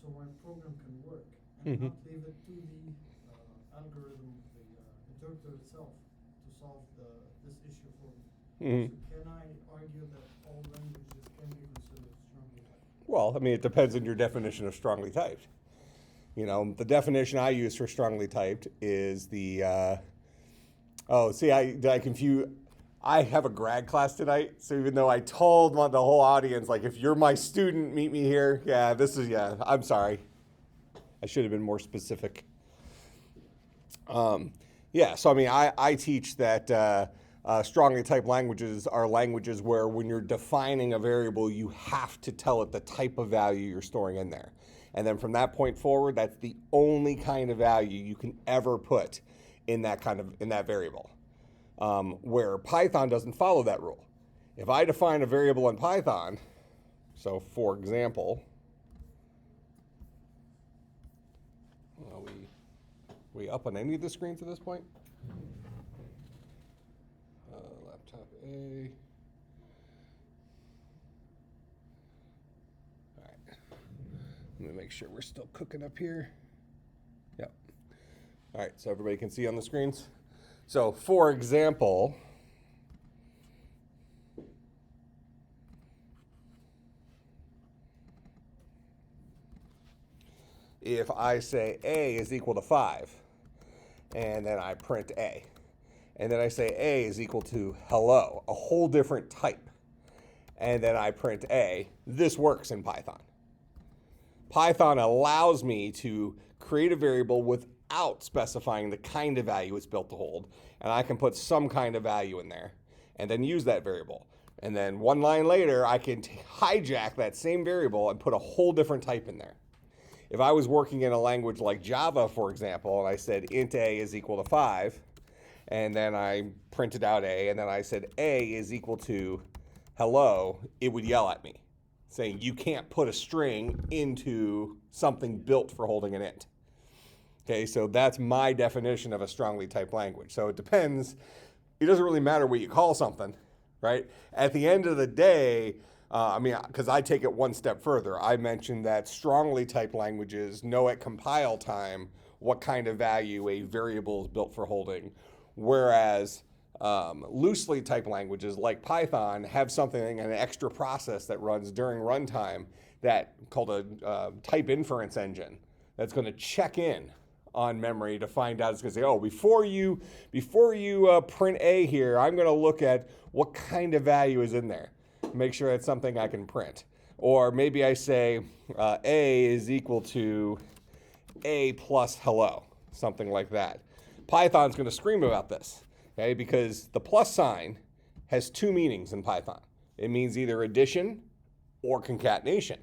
so my program can work and not leave it to the algorithm, the interpreter itself, to solve this issue for me. So can I argue that all languages can be considered strongly typed? Well, I mean, it depends on your definition of strongly typed. You know, the definition I use for strongly typed is the, oh, see, did I confuse? I have a grad class tonight, so even though I told the whole audience, like, if you're my student, meet me here. Yeah, I'm sorry. I should have been more specific. Yeah, so I mean, I teach that strongly typed languages are languages where when you're defining a variable, you have to tell it the type of value you're storing in there. And then from that point forward, that's the only kind of value you can ever put in that variable. Where Python doesn't follow that rule. If I define a variable in Python, so for example, we up on any of the screens at this point? Laptop A. All right. Let me make sure we're still cooking up here. Yep. All right, so everybody can see on the screens. So, for example, if I say A is equal to 5, and then I print A, and then I say A is equal to hello, a whole different type, and then I print A, this works in Python. Python allows me to create a variable without specifying the kind of value it's built to hold, and I can put some kind of value in there and then use that variable. And then one line later, I can hijack that same variable and put a whole different type in there. If I was working in a language like Java, for example, and I said int A is equal to 5, and then I printed out A, and then I said A is equal to hello, it would yell at me, saying you can't put a string into something built for holding an int. Okay, so that's my definition of a strongly typed language. So it depends. It doesn't really matter what you call something, right? At the end of the day, because I take it one step further. I mentioned that strongly typed languages know at compile time what kind of value a variable is built for holding, whereas loosely typed languages like Python have something, an extra process that runs during runtime that called a type inference engine that's going to check in on memory to find out. It's going to say, oh, before you print A here, I'm going to look at what kind of value is in there. Make sure it's something I can print. Or maybe I say A is equal to A plus hello, something like that. Python's going to scream about this, okay? Because the plus sign has two meanings in Python. It means either addition or concatenation.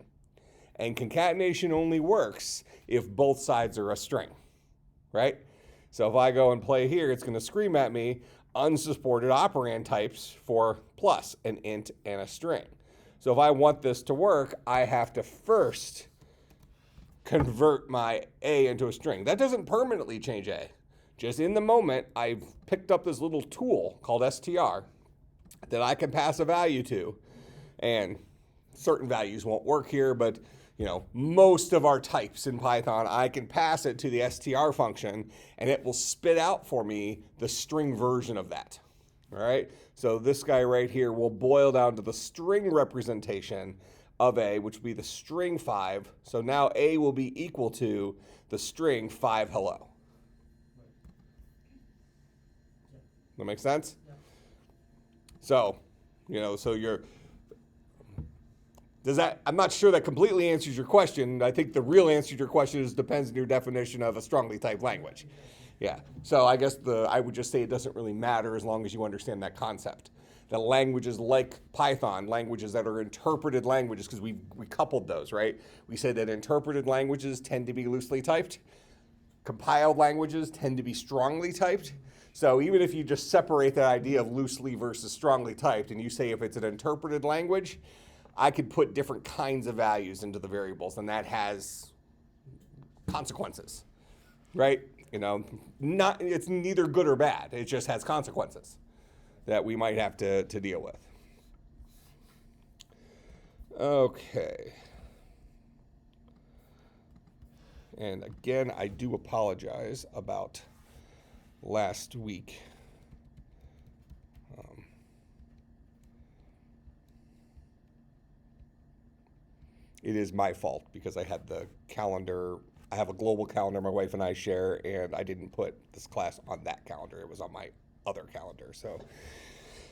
And concatenation only works if both sides are a string, right? So if I go and play here, it's going to scream at me unsupported operand types for plus, an int and a string. So if I want this to work, I have to first convert my A into a string. That doesn't permanently change A. Just in the moment, I've picked up this little tool called str that I can pass a value to. And certain values won't work here, but most of our types in Python, I can pass it to the str function, and it will spit out for me the string version of that. All right? So this guy right here will boil down to the string representation of A, which will be the string 5. So now A will be equal to the string 5 hello. That make sense? Yeah. So, I'm not sure that completely answers your question. I think the real answer to your question depends on your definition of a strongly typed language. Yeah. So I guess I would just say it doesn't really matter as long as you understand that concept. That languages like Python, languages that are interpreted languages, because we coupled those, right? We said that interpreted languages tend to be loosely typed. Compiled languages tend to be strongly typed. So even if you just separate that idea of loosely versus strongly typed, and you say if it's an interpreted language, I could put different kinds of values into the variables, and that has consequences, right? It's neither good or bad. It just has consequences that we might have to deal with. Okay. And again, I do apologize about last week. It is my fault because I had the calendar. I have a global calendar my wife and I share, and I didn't put this class on that calendar. It was on my other calendar. So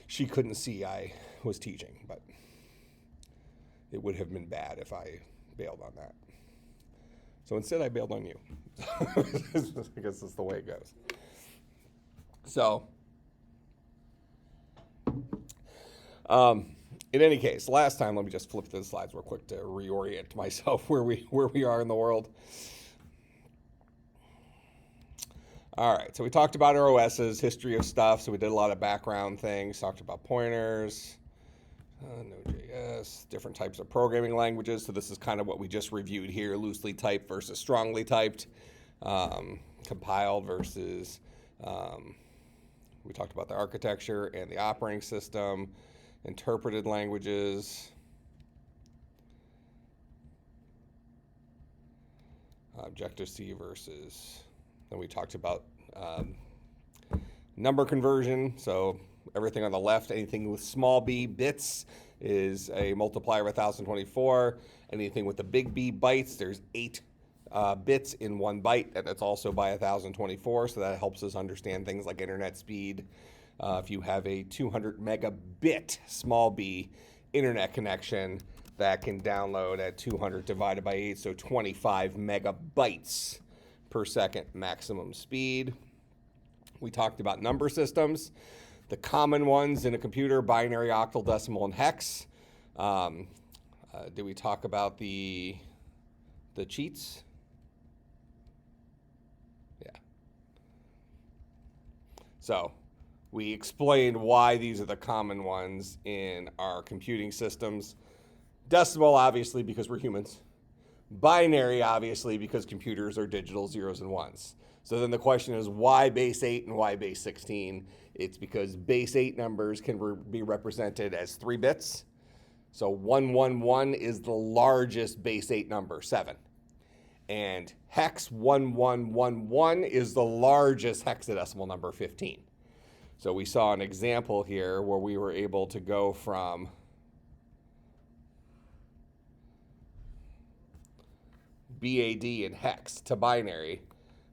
she couldn't see I was teaching, but it would have been bad if I bailed on that. So instead, I bailed on you. I guess that's the way it goes. So, in any case, last time, let me just flip through the slides real quick to reorient myself where we are in the world. All right, so we talked about our OSs, history of stuff. So we did a lot of background things, talked about pointers, Node.js, different types of programming languages. So this is kind of what we just reviewed here, loosely typed versus strongly typed, compiled versus, we talked about the architecture and the operating system, interpreted languages, Objective-C versus, then we talked about number conversion. So everything on the left, anything with small b, bits, is a multiplier of 1024. Anything with the big B, bytes, there's 8 bits in 1 byte, and that's also by 1024, so that helps us understand things like internet speed. If you have a 200 megabit small b internet connection, that can download at 200 divided by 8, so 25 megabytes per second maximum speed. We talked about number systems. The common ones in a computer: binary, octal, decimal, and hex. Did we talk about the cheats? Yeah. So we explained why these are the common ones in our computing systems. Decimal, obviously, because we're humans. Binary, obviously, because computers are digital zeros and ones. So then the question is, why base 8 and why base 16? It's because base 8 numbers can be represented as 3 bits. So 111 is the largest base 8 number, 7. And hex 1111 is the largest hexadecimal number, 15. So we saw an example here where we were able to go from BAD and hex to binary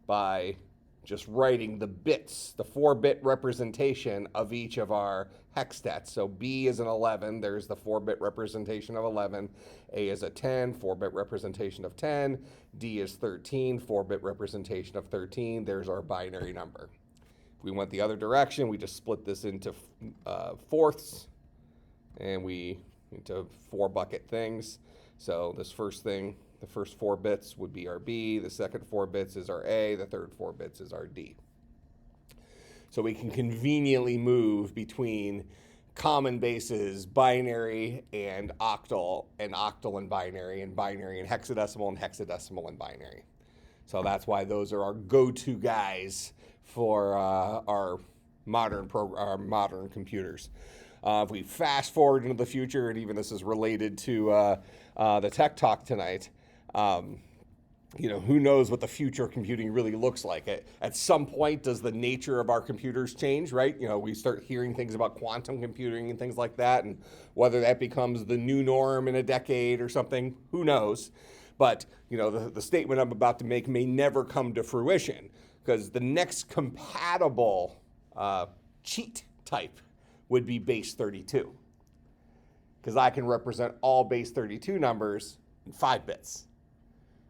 by just writing the bits, the 4-bit representation of each of our hex stats. So B is an 11, there's the 4-bit representation of 11. A is a 10, 4-bit representation of 10. D is 13, 4-bit representation of 13. There's our binary number. If we went the other direction, we just split this into fourths, and we into 4-bucket things. So this first thing, the first 4 bits would be our B, the second 4 bits is our A, the third 4 bits is our D. So we can conveniently move between common bases, binary and octal and binary and hexadecimal and binary. So that's why those are our go-to guys for our modern computers. If we fast forward into the future, and even this is related to the tech talk tonight, who knows what the future of computing really looks like. At some point, does the nature of our computers change, right? We start hearing things about quantum computing and things like that, and whether that becomes the new norm in a decade or something, who knows? But, the statement I'm about to make may never come to fruition, because the next compatible cheat type would be base 32, because I can represent all base 32 numbers in 5 bits.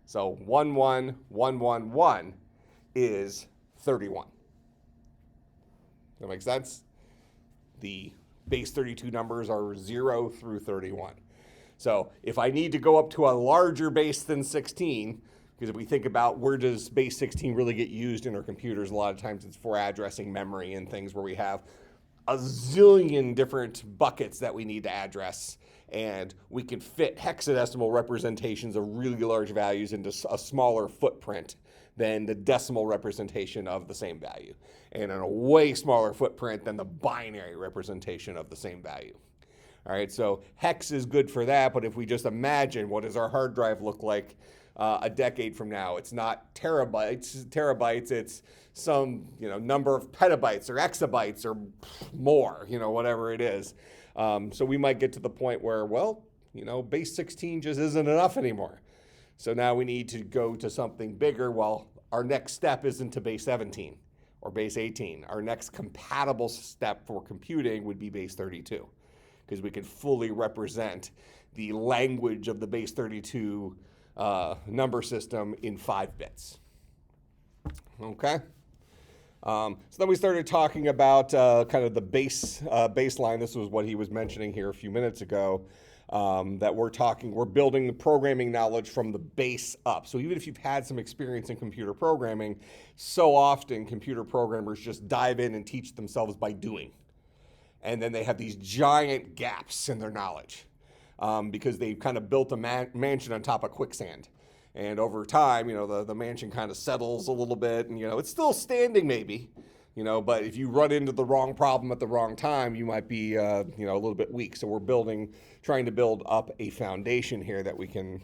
So 11111 is 31. Does that make sense? The base 32 numbers are 0 through 31. So if I need to go up to a larger base than 16, because if we think about where does base 16 really get used in our computers, a lot of times it's for addressing memory and things where we have a zillion different buckets that we need to address, and we can fit hexadecimal representations of really large values into a smaller footprint than the decimal representation of the same value, and in a way smaller footprint than the binary representation of the same value. All right, so hex is good for that, but if we just imagine what does our hard drive look like a decade from now. It's not terabytes, it's some, number of petabytes or exabytes or more, whatever it is. So we might get to the point where, base 16 just isn't enough anymore. So now we need to go to something bigger. Well, our next step isn't to base 17 or base 18. Our next compatible step for computing would be base 32, because we can fully represent the language of the base 32 number system in 5 bits. Okay? So then we started talking about kind of the baseline. This was what he was mentioning here a few minutes ago, that we're building the programming knowledge from the base up. So even if you've had some experience in computer programming, so often computer programmers just dive in and teach themselves by doing. And then they have these giant gaps in their knowledge because they've kind of built a mansion on top of quicksand. And over time, the mansion kind of settles a little bit, and, it's still standing maybe, but if you run into the wrong problem at the wrong time, you might be, a little bit weak. So we're trying to build up a foundation here that we can,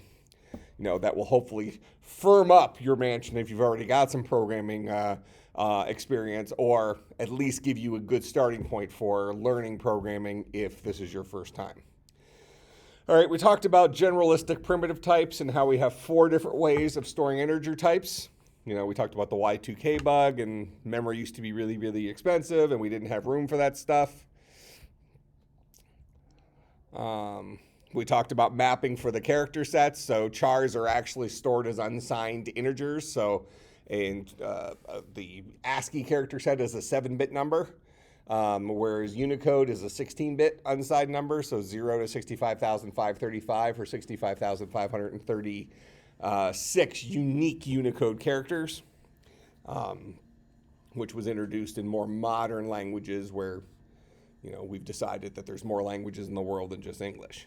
that will hopefully firm up your mansion if you've already got some programming experience, or at least give you a good starting point for learning programming if this is your first time. All right, we talked about generalistic primitive types and how we have 4 different ways of storing integer types. We talked about the Y2K bug, and memory used to be really, really expensive, and we didn't have room for that stuff. We talked about mapping for the character sets. So chars are actually stored as unsigned integers. So the ASCII character set is a 7-bit number. Whereas Unicode is a 16-bit unsigned number, so 0 to 65,535 or 65,536 unique Unicode characters, which was introduced in more modern languages where, we've decided that there's more languages in the world than just English.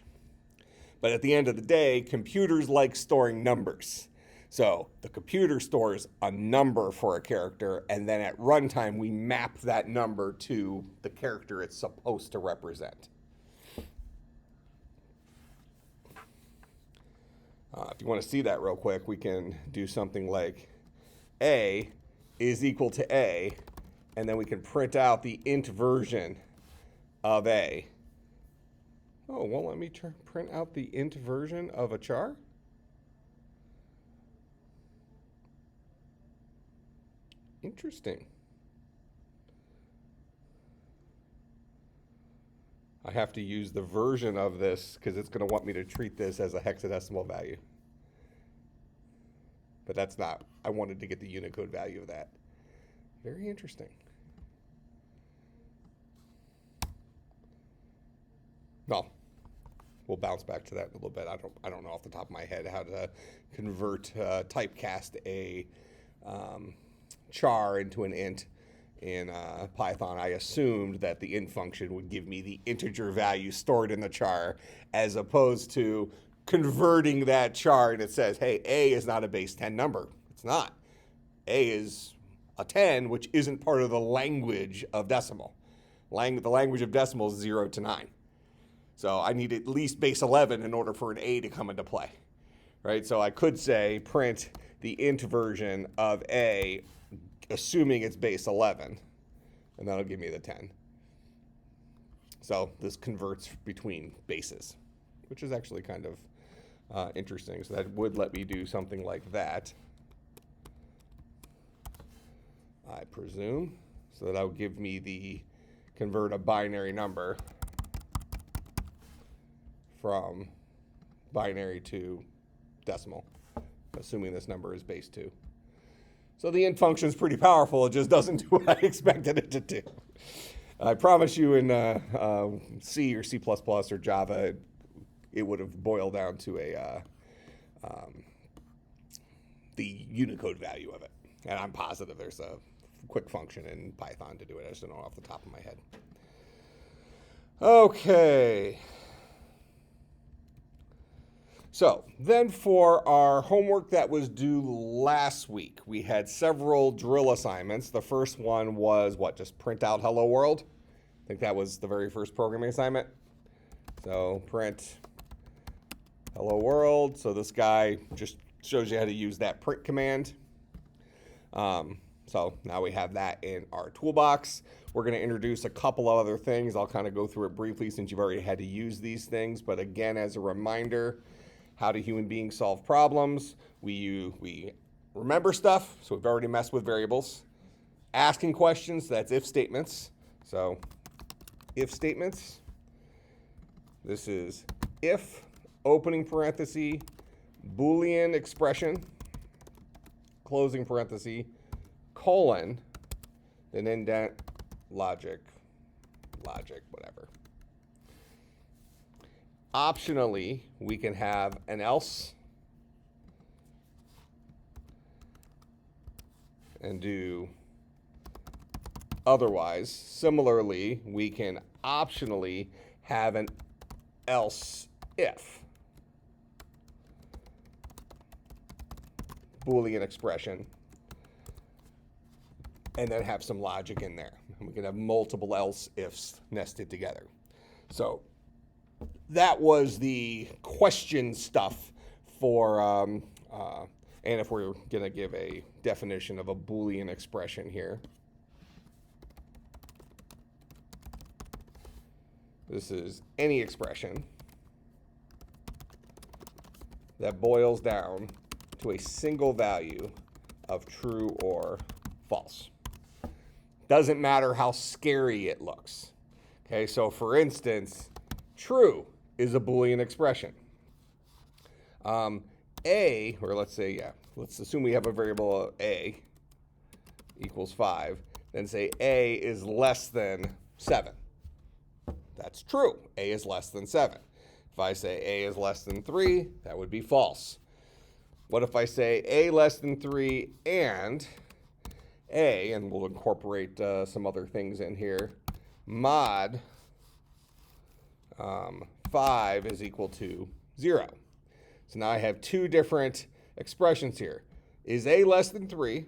But at the end of the day, computers like storing numbers. So the computer stores a number for a character, and then at runtime, we map that number to the character it's supposed to represent. If you want to see that real quick, we can do something like A is equal to A, and then we can print out the int version of A. Oh, well, let me print out the int version of a char. Interesting. I have to use the version of this because it's going to want me to treat this as a hexadecimal value. But that's not. I wanted to get the Unicode value of that. Very interesting. Well, we'll bounce back to that in a little bit. I don't know off the top of my head how to convert typecast a char into an int in Python. I assumed that the int function would give me the integer value stored in the char, as opposed to converting that char and it says, hey, A is not a base 10 number. It's not. A is a 10, which isn't part of the language of decimal. The language of decimal is 0 to 9. So I need at least base 11 in order for an A to come into play, right? So I could say print the int version of A, assuming it's base 11, and that'll give me the 10. So this converts between bases, which is actually kind of interesting. So that would let me do something like that, I presume. So that will give me convert a binary number from binary to decimal, assuming this number is base 2. So the int function is pretty powerful. It just doesn't do what I expected it to do. I promise you in C or C++ or Java, it would have boiled down to the Unicode value of it. And I'm positive there's a quick function in Python to do it. I just don't know off the top of my head. Okay. So then for our homework that was due last week, we had several drill assignments. The first one was just print out hello world. I think that was the very first programming assignment. So print hello world. So this guy just shows you how to use that print command. So now we have that in our toolbox. We're going to introduce a couple of other things. I'll kind of go through it briefly since you've already had to use these things. But again, as a reminder, how do human beings solve problems? We remember stuff, so we've already messed with variables. Asking questions, that's if statements. So if statements, this is if, opening parenthesis, Boolean expression, closing parenthesis, colon, then indent, logic, whatever. Optionally, we can have an else and do otherwise. Similarly, we can optionally have an else if Boolean expression, and then have some logic in there. We can have multiple else ifs nested together. So that was the question stuff for, and if we're going to give a definition of a Boolean expression here, this is any expression that boils down to a single value of true or false. Doesn't matter how scary it looks. Okay, so for instance, true is a Boolean expression. A, or let's say, let's assume we have a variable A equals 5, then say A is less than 7. That's true. A is less than 7. If I say A is less than 3, that would be false. What if I say A less than 3 and A, and we'll incorporate some other things in here, mod 5 is equal to 0. So now I have two different expressions here. Is A less than 3?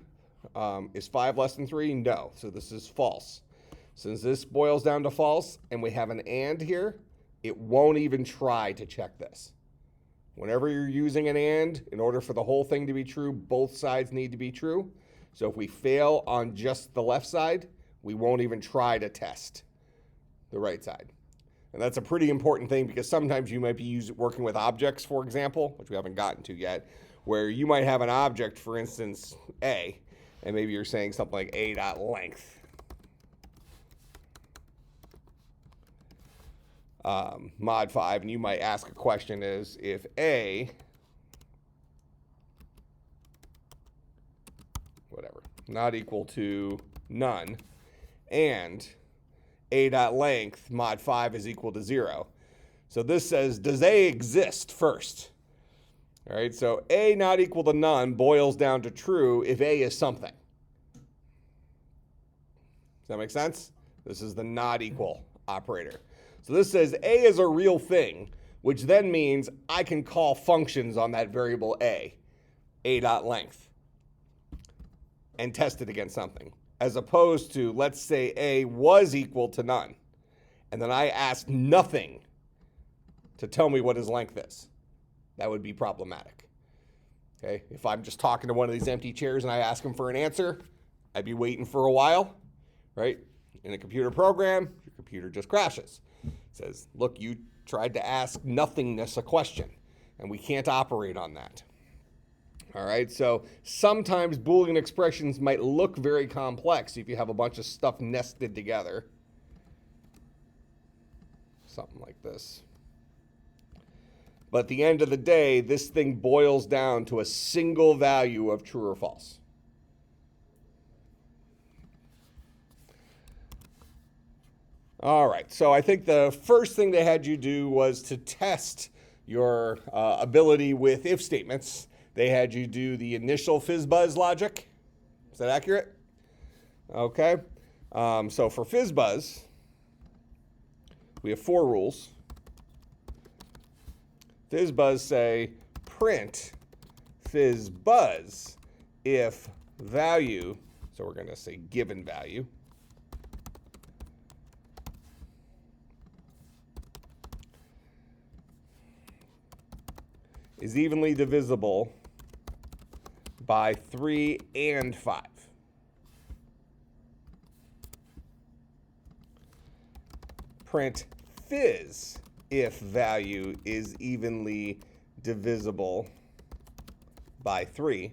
Is 5 less than 3? No. So this is false. Since this boils down to false and we have an and here, it won't even try to check this. Whenever you're using an and, in order for the whole thing to be true, both sides need to be true. So if we fail on just the left side, we won't even try to test the right side. And that's a pretty important thing because sometimes you might be working with objects, for example, which we haven't gotten to yet, where you might have an object, for instance, A, and maybe you're saying something like A.length. Mod 5, and you might ask a question is if A, whatever, not equal to none, and A.length mod 5 is equal to 0. So this says, does A exist first? All right, so A not equal to none boils down to true if A is something. Does that make sense? This is the not equal operator. So this says A is a real thing, which then means I can call functions on that variable A.length, and test it against something. As opposed to, let's say A was equal to none, and then I ask nothing to tell me what his length is. That would be problematic. Okay, if I'm just talking to one of these empty chairs and I ask him for an answer, I'd be waiting for a while, right? In a computer program, your computer just crashes. It says, look, you tried to ask nothingness a question, and we can't operate on that. All right, so sometimes Boolean expressions might look very complex if you have a bunch of stuff nested together. Something like this. But at the end of the day, this thing boils down to a single value of true or false. All right, so I think the first thing they had you do was to test your ability with if statements. They had you do the initial Fizzbuzz logic. Is that accurate? Okay. So for Fizzbuzz, we have 4 rules. Fizzbuzz say print Fizzbuzz if value, so we're going to say given value, is evenly divisible by 3 and 5. Print fizz if value is evenly divisible by 3.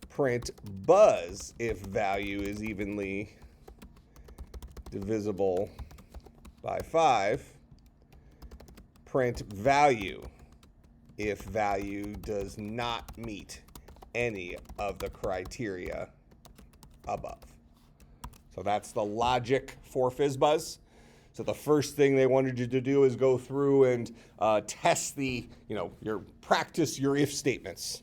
Print buzz if value is evenly divisible by 5. Print value if value does not meet any of the criteria above. So that's the logic for Fizzbuzz. So the first thing they wanted you to do is go through and test practice your if statements.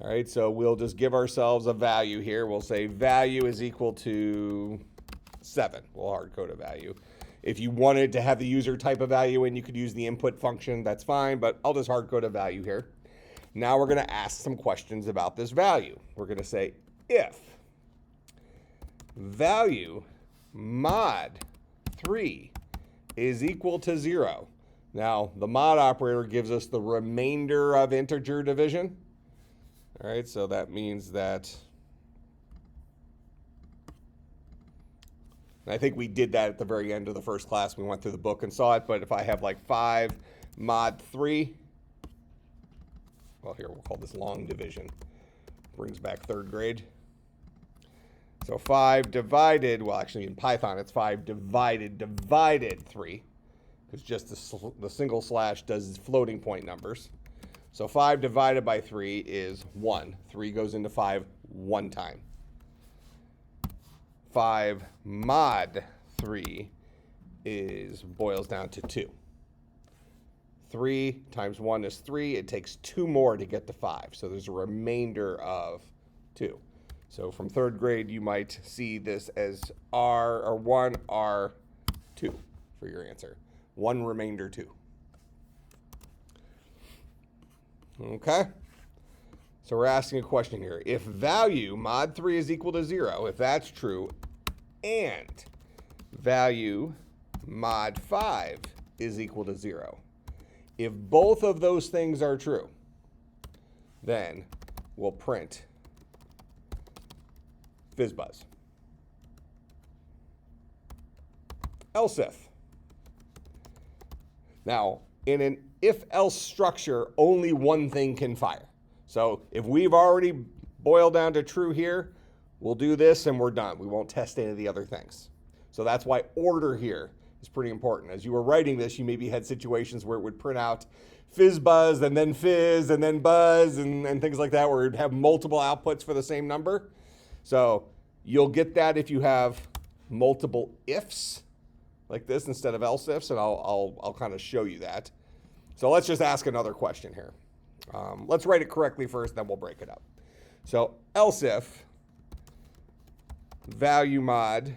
All right, so we'll just give ourselves a value here. We'll say value is equal to 7. We'll hard code a value. If you wanted to have the user type a value in, you could use the input function. That's fine, but I'll just hard code a value here. Now we're going to ask some questions about this value. We're going to say if value mod 3 is equal to 0. Now, the mod operator gives us the remainder of integer division. All right, so that means that, I think we did that at the very end of the first class. We went through the book and saw it, but if I have like 5 mod 3, well, here, we'll call this long division. Brings back 3rd grade. So 5 divided, well, actually in Python, it's 5 divided 3, because just the single slash does floating point numbers. So 5 divided by 3 is 1. 3 goes into 5 one time. 5 mod 3 boils down to 2. 3 times 1 is 3. It takes 2 more to get to 5. So there's a remainder of 2. So from 3rd grade, you might see this as R or 1 R 2 for your answer. 1 remainder 2. Okay. So we're asking a question here. If value mod 3 is equal to 0, if that's true, and value mod 5 is equal to 0, if both of those things are true, then we'll print Fizzbuzz. Else if. Now, in an if-else structure, only one thing can fire. So if we've already boiled down to true here, we'll do this and we're done. We won't test any of the other things. So that's why order here is pretty important. As you were writing this, you maybe had situations where it would print out Fizzbuzz and then fizz and then buzz and things like that, where it'd have multiple outputs for the same number. So you'll get that if you have multiple ifs like this instead of else ifs, and I'll kind of show you that. So let's just ask another question here. Let's write it correctly first, then we'll break it up. So else if value mod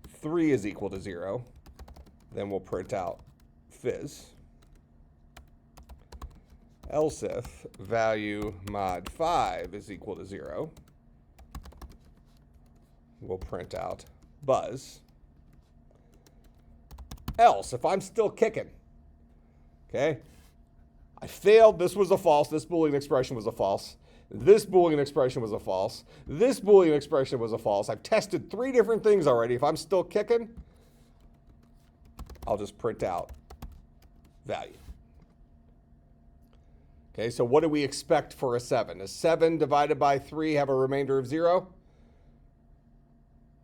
3 is equal to 0, then we'll print out fizz. Else if value mod 5 is equal to 0, we'll print out buzz. Else, if I'm still kicking, okay, I failed, this was a false, this Boolean expression was a false, this Boolean expression was a false, this Boolean expression was a false. I've tested 3 different things already. If I'm still kicking, I'll just print out value. Okay, so what do we expect for a 7? Does 7 divided by 3 have a remainder of 0?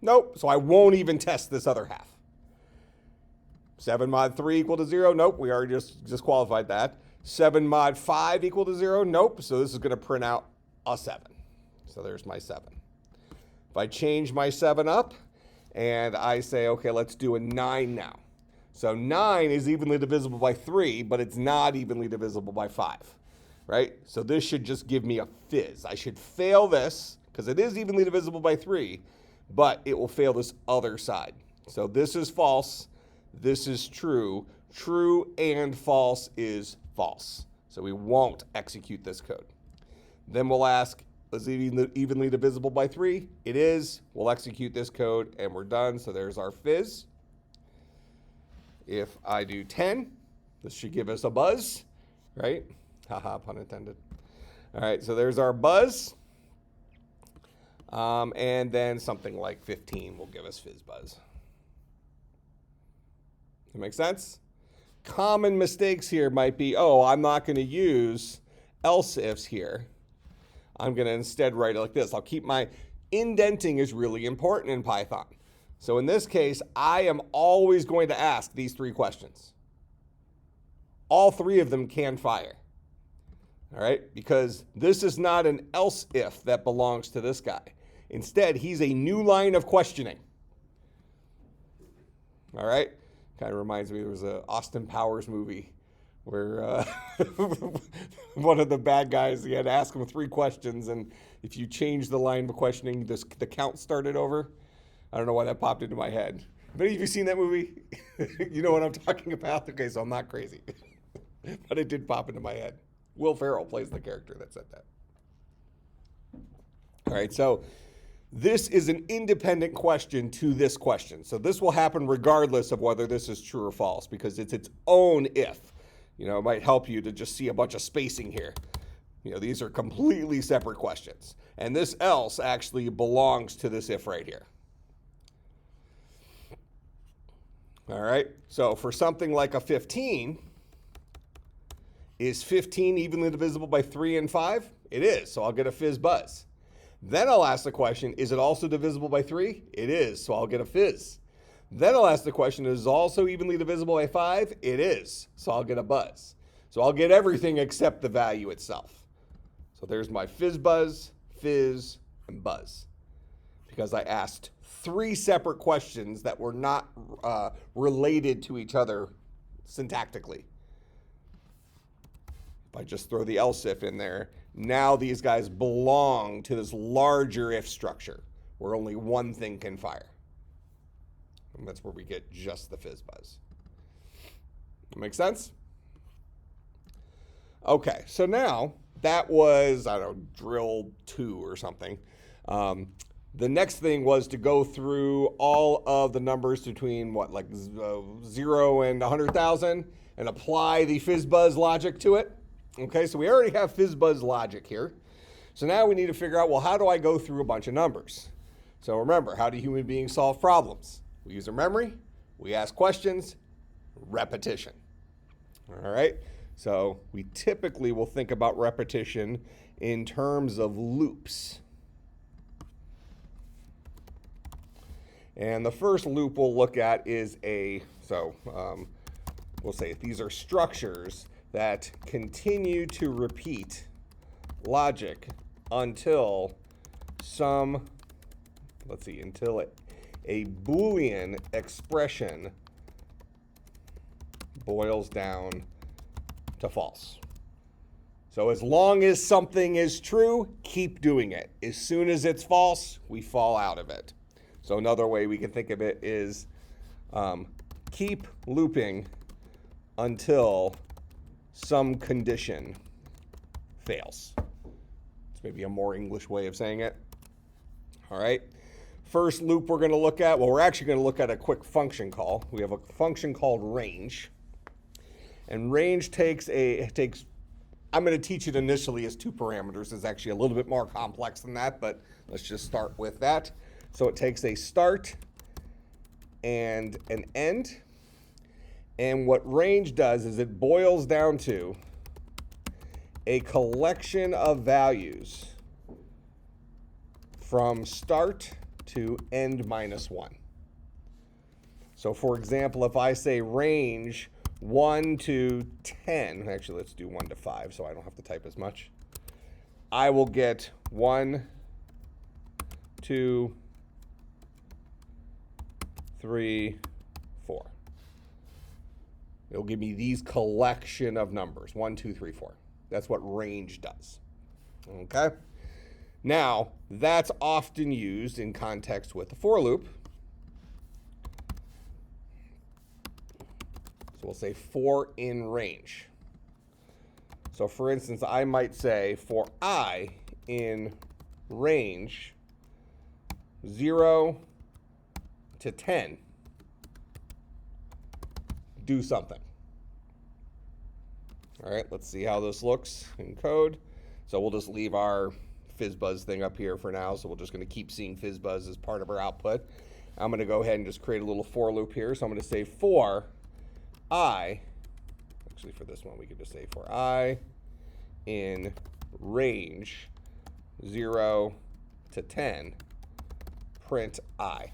Nope, so I won't even test this other half. 7 mod 3 equal to 0? Nope, we already just disqualified that. 7 mod 5 equal to 0? Nope, so this is going to print out a 7. So there's my 7. If I change my 7 up and I say, okay, let's do a 9 now. So 9 is evenly divisible by 3, but it's not evenly divisible by 5, right? So this should just give me a fizz. I should fail this because it is evenly divisible by 3, but it will fail this other side. So this is false. This is true. True and false is false. So we won't execute this code. Then we'll ask, is it evenly divisible by 3? It is. We'll execute this code and we're done. So there's our fizz. If I do 10, this should give us a buzz, right? Haha, pun intended. All right, so there's our buzz. And then something like 15 will give us Fizzbuzz. That make sense? Common mistakes here might be, oh, I'm not going to use else ifs here. I'm going to instead write it like this. I'll keep my indenting is really important in Python. So in this case, I am always going to ask these 3 questions. All 3 of them can fire. All right, because this is not an else if that belongs to this guy. Instead, he's a new line of questioning. All right, kind of reminds me, there was an Austin Powers movie where one of the bad guys, he had to ask him 3 questions, and if you change the line of questioning, the count started over. I don't know why that popped into my head. Have any of you seen that movie? You know what I'm talking about? Okay, so I'm not crazy. But it did pop into my head. Will Ferrell plays the character that said that. All right, so this is an independent question to this question. So this will happen regardless of whether this is true or false, because it's its own if. You know, it might help you to just see a bunch of spacing here. You know, these are completely separate questions. And this else actually belongs to this if right here. All right, so for something like a 15, is 15 evenly divisible by 3 and 5? It is, so I'll get a Fizzbuzz. Then I'll ask the question, is it also divisible by 3? It is, so I'll get a Fizz. Then I'll ask the question, is it also evenly divisible by 5? It is, so I'll get a Buzz. So I'll get everything except the value itself. So there's my Fizzbuzz, Fizz, and Buzz. Because I asked 3 separate questions that were not related to each other syntactically. If I just throw the else if in there, now these guys belong to this larger if structure where only one thing can fire. And that's where we get just the Fizzbuzz. Make sense? Okay, so now that was, I don't know, drill 2 or something. The next thing was to go through all of the numbers between what, like 0 and 100,000 and apply the Fizzbuzz logic to it. Okay, so we already have Fizzbuzz logic here. So now we need to figure out, well, how do I go through a bunch of numbers? So remember, how do human beings solve problems? We use our memory, we ask questions, repetition. All right, so we typically will think about repetition in terms of loops. And the first loop we'll look at is we'll say these are structures that continue to repeat logic until until a Boolean expression boils down to false. So as long as something is true, keep doing it. As soon as it's false, we fall out of it. So another way we can think of it is keep looping until some condition fails. It's maybe a more English way of saying it. All right. First loop we're going to look at, well, we're actually going to look at a quick function call. We have a function called range. And range takes, I'm going to teach it initially as 2 parameters. It's actually a little bit more complex than that, but let's just start with that. So it takes a start and an end. And what range does is it boils down to a collection of values from start to end minus 1. So for example, if I say range 1 to 10, actually let's do 1 to 5 so I don't have to type as much, I will get 1, 2, 3, 4. It'll give me these collection of numbers, 1, 2, 3, 4. That's what range does. Okay? Now, that's often used in context with the for loop. So we'll say for in range. So for instance, I might say for I in range 0 to 10, do something. All right, let's see how this looks in code. So we'll just leave our Fizzbuzz thing up here for now. So we're just going to keep seeing Fizzbuzz as part of our output. I'm going to go ahead and just create a little for loop here. So I'm going to say for I, actually for this one, we could just say for I in range 0 to 10, print I.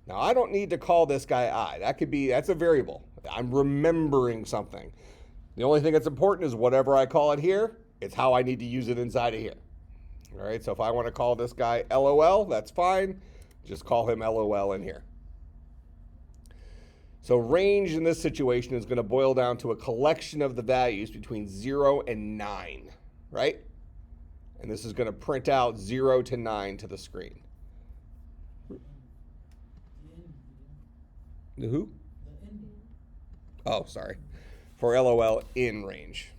Now I don't need to call this guy I. That's a variable. I'm remembering something. The only thing that's important is whatever I call it here, it's how I need to use it inside of here. All right, so if I want to call this guy LOL, that's fine. Just call him LOL in here. So range in this situation is going to boil down to a collection of the values between 0 and 9, right? And this is going to print out 0 to 9 to the screen. The who? The in. Oh, sorry. For LOL in range.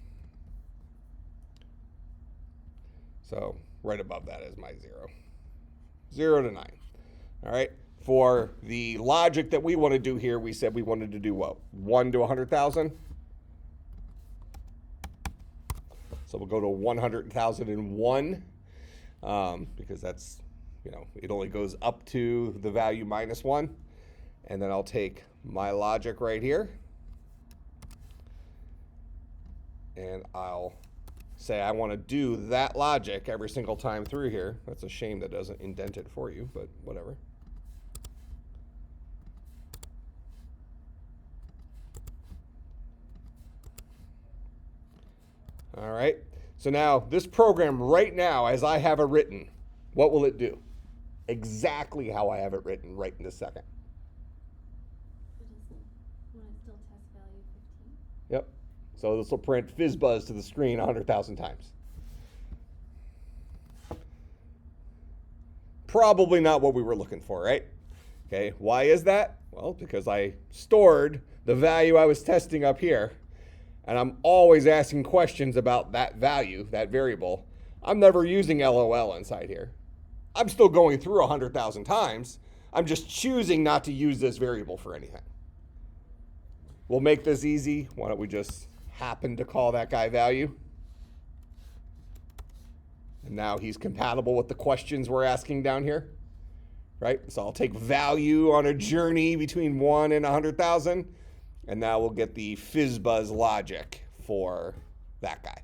So right above that is my 0. 0 to 9. All right. For the logic that we want to do here, we said we wanted to do what? 1 to 100,000? So we'll go to 100,001 because that's, it only goes up to the value -1. And then I'll take my logic right here. And I'll say I want to do that logic every single time through here. That's a shame that doesn't indent it for you, but whatever. All right. So now this program right now, as I have it written, what will it do? Exactly how I have it written right in this second. Want to still test value 15? Yep. So this will print Fizzbuzz to the screen 100,000 times. Probably not what we were looking for, right? Okay, why is that? Well, because I stored the value I was testing up here, and I'm always asking questions about that value, that variable. I'm never using LOL inside here. I'm still going through 100,000 times. I'm just choosing not to use this variable for anything. We'll make this easy. Why don't we just happen to call that guy value? And now he's compatible with the questions we're asking down here, right? So I'll take value on a journey between 1 and 100,000, and now we'll get the Fizzbuzz logic for that guy.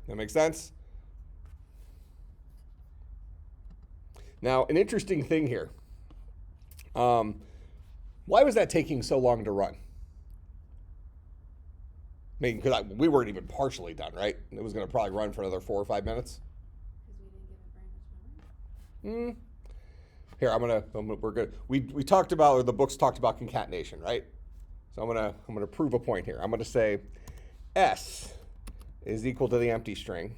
That make sense? Now, an interesting thing here. Why was that taking so long to run? I mean, because we weren't even partially done, right? It was going to probably run for another 4 or 5 minutes. Because we didn't give it very much memory. Here, we're good. We talked about, or the books talked about concatenation, right? So I'm gonna prove a point here. I'm gonna say S is equal to the empty string.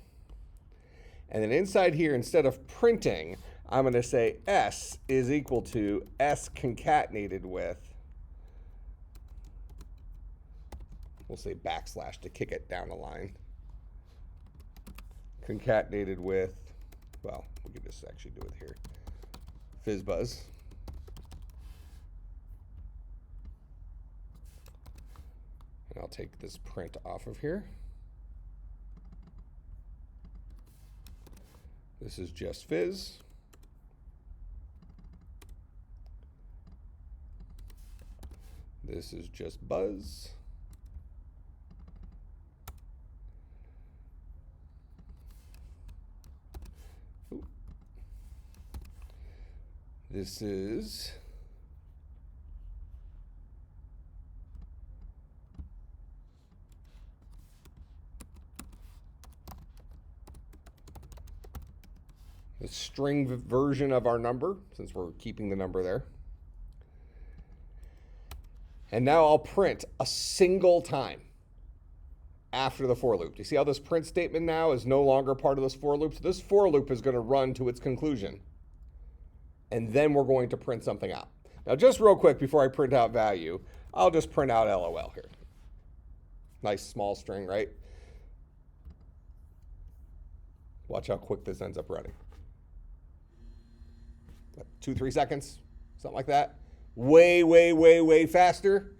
And then inside here, instead of printing, I'm gonna say S is equal to S concatenated with, we'll say backslash to kick it down the line. Concatenated with, well, we could just actually do it here. Fizzbuzz. And I'll take this print off of here. This is just Fizz. This is just Buzz. Ooh. This is the string version of our number, since we're keeping the number there. And now I'll print a single time after the for loop. Do you see how this print statement now is no longer part of this for loop? So this for loop is going to run to its conclusion. And then we're going to print something out. Now, just real quick before I print out value, I'll just print out LOL here. Nice small string, right? Watch how quick this ends up running. 2-3 seconds, something like that. Way, way, way, way faster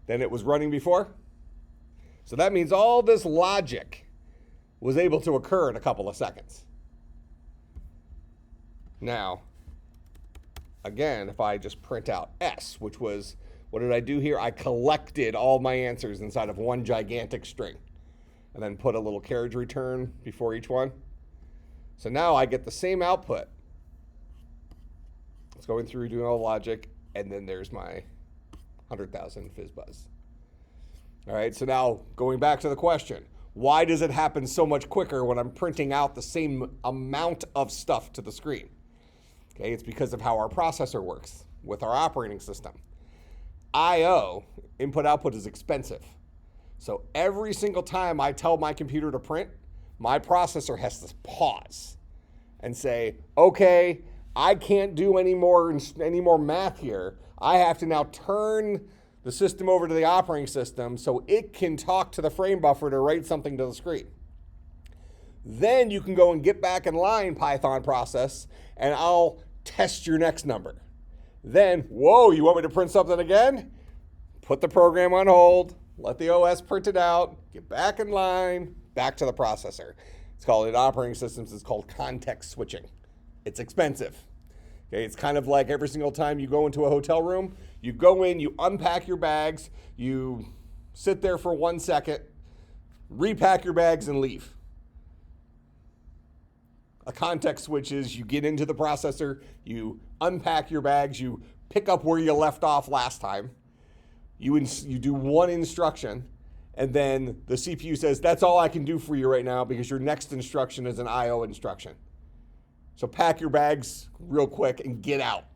than it was running before. So that means all this logic was able to occur in a couple of seconds. Now, again, if I just print out S, which was, what did I do here? I collected all my answers inside of one gigantic string and then put a little carriage return before each one. So now I get the same output. It's going through doing all the logic, and then there's my 100,000 Fizzbuzz. All right, so now going back to the question, why does it happen so much quicker when I'm printing out the same amount of stuff to the screen? Okay, it's because of how our processor works with our operating system. I/O, input-output, is expensive. So every single time I tell my computer to print, my processor has to pause and say, okay, I can't do any more math here. I have to now turn the system over to the operating system so it can talk to the frame buffer to write something to the screen. Then you can go and get back in line, Python process, and I'll test your next number. Then, whoa, you want me to print something again? Put the program on hold, let the OS print it out, get back in line, back to the processor. It's called, in operating systems, it's called context switching. It's expensive. Okay, it's kind of like every single time you go into a hotel room, you go in, you unpack your bags, you sit there for 1 second, repack your bags, and leave. A context switch is you get into the processor, you unpack your bags, you pick up where you left off last time, you do one instruction, and then the CPU says, that's all I can do for you right now because your next instruction is an I/O instruction. So pack your bags real quick and get out.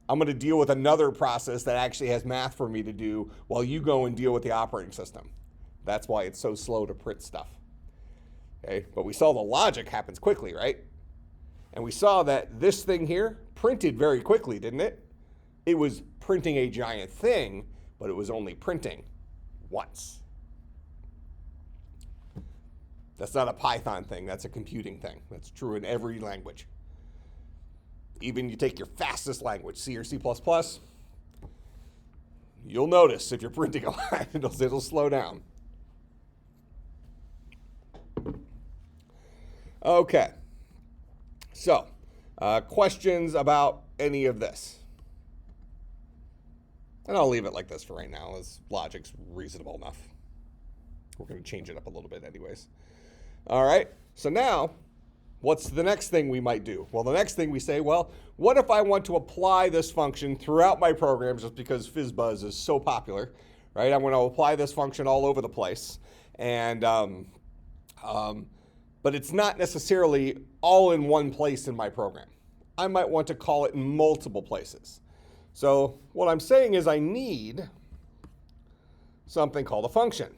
I'm going to deal with another process that actually has math for me to do while you go and deal with the operating system. That's why it's so slow to print stuff. Okay, but we saw the logic happens quickly, right? And we saw that this thing here printed very quickly, didn't it? It was printing a giant thing, but it was only printing once. That's not a Python thing, that's a computing thing. That's true in every language. Even you take your fastest language, C or C++, you'll notice if you're printing a lot, it'll slow down. Okay, so questions about any of this? And I'll leave it like this for right now, as logic's reasonable enough. We're going to change it up a little bit anyways. All right, so now, what's the next thing we might do? Well, the next thing we say, well, what if I want to apply this function throughout my program just because Fizzbuzz is so popular, right? I'm going to apply this function all over the place. And but it's not necessarily all in one place in my program. I might want to call it in multiple places. So what I'm saying is I need something called a function.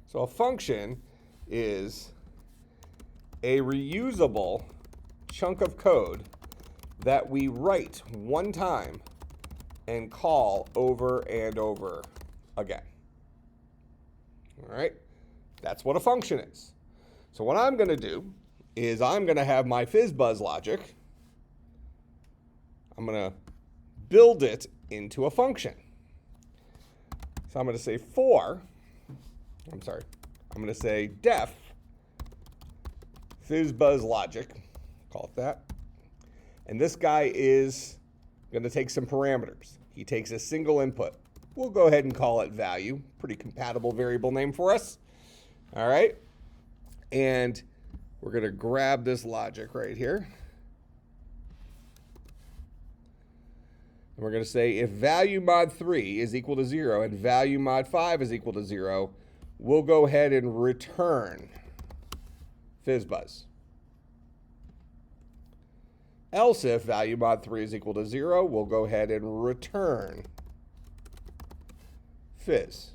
So a function is a reusable chunk of code that we write one time and call over and over again. All right? That's what a function is. So what I'm going to do is I'm going to have my Fizzbuzz logic. I'm going to build it into a function. So I'm going to say I'm going to say def Fizzbuzz logic, call it that. And this guy is going to take some parameters. He takes a single input. We'll go ahead and call it value. Pretty compatible variable name for us. All right. And we're going to grab this logic right here. And we're going to say if value mod 3 is equal to 0 and value mod 5 is equal to 0, we'll go ahead and return Fizzbuzz. Else if value mod 3 is equal to 0, we'll go ahead and return Fizz.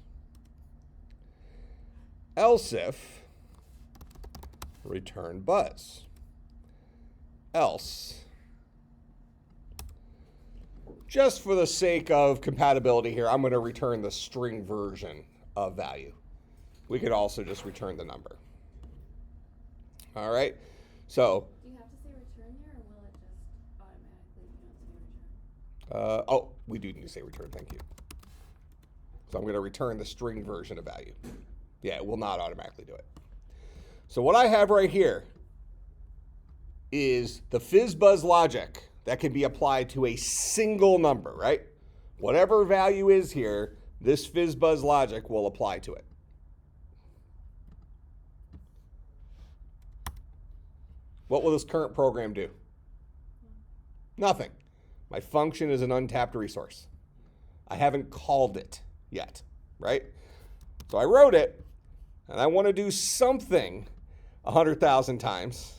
Else if return Buzz. Else, just for the sake of compatibility here, I'm going to return the string version of value. We could also just return the number. All right, so. Do you have to say return here, or will it just automatically, you don't say return? Oh, we do need to say return, thank you. So I'm going to return the string version of value. Yeah, it will not automatically do it. So what I have right here is the Fizzbuzz logic that can be applied to a single number, right? Whatever value is here, this Fizzbuzz logic will apply to it. What will this current program do? Nothing. My function is an untapped resource. I haven't called it yet, right? So I wrote it, and I want to do something 100,000 times.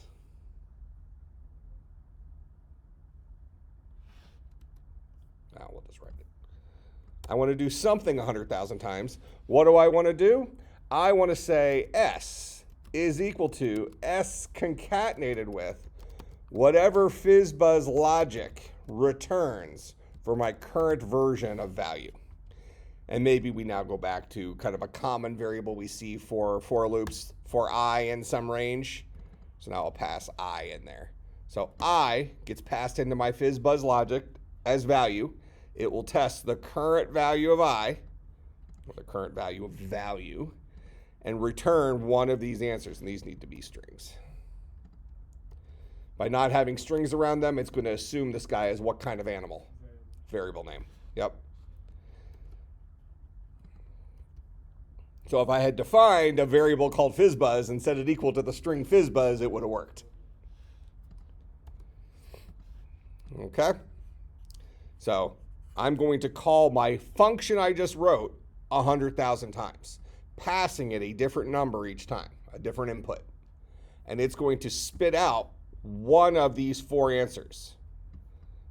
Now we'll just write it. I want to do something 100,000 times. What do I want to do? I want to say S is equal to S concatenated with whatever Fizzbuzz logic returns for my current version of value. And maybe we now go back to kind of a common variable we see for loops for I in some range. So now I'll pass I in there. So I gets passed into my Fizzbuzz logic as value. It will test the current value of I, or the current value of value, and return one of these answers, and these need to be strings. By not having strings around them, it's going to assume this guy is what kind of animal? Variable name. Yep. So if I had defined a variable called Fizzbuzz and set it equal to the string Fizzbuzz, it would have worked. Okay? So I'm going to call my function I just wrote 100,000 times, passing it a different number each time, a different input. And it's going to spit out one of these four answers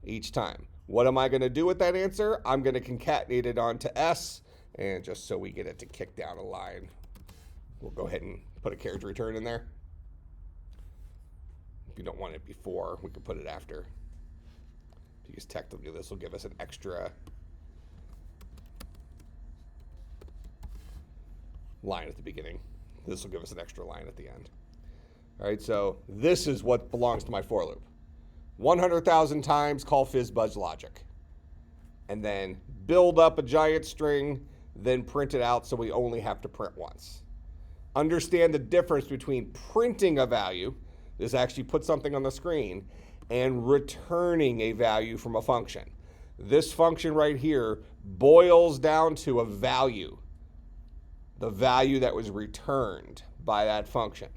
each time. What am I going to do with that answer? I'm going to concatenate it onto S, and just so we get it to kick down a line, we'll go ahead and put a carriage return in there. If you don't want it before, we can put it after. Because technically this will give us an extra line at the beginning. This will give us an extra line at the end. All right, so this is what belongs to my for loop. 100,000 times call Fizzbuzz logic. And then build up a giant string, then print it out so we only have to print once. Understand the difference between printing a value, this actually puts something on the screen, and returning a value from a function. This function right here boils down to a value, the value that was returned by that function.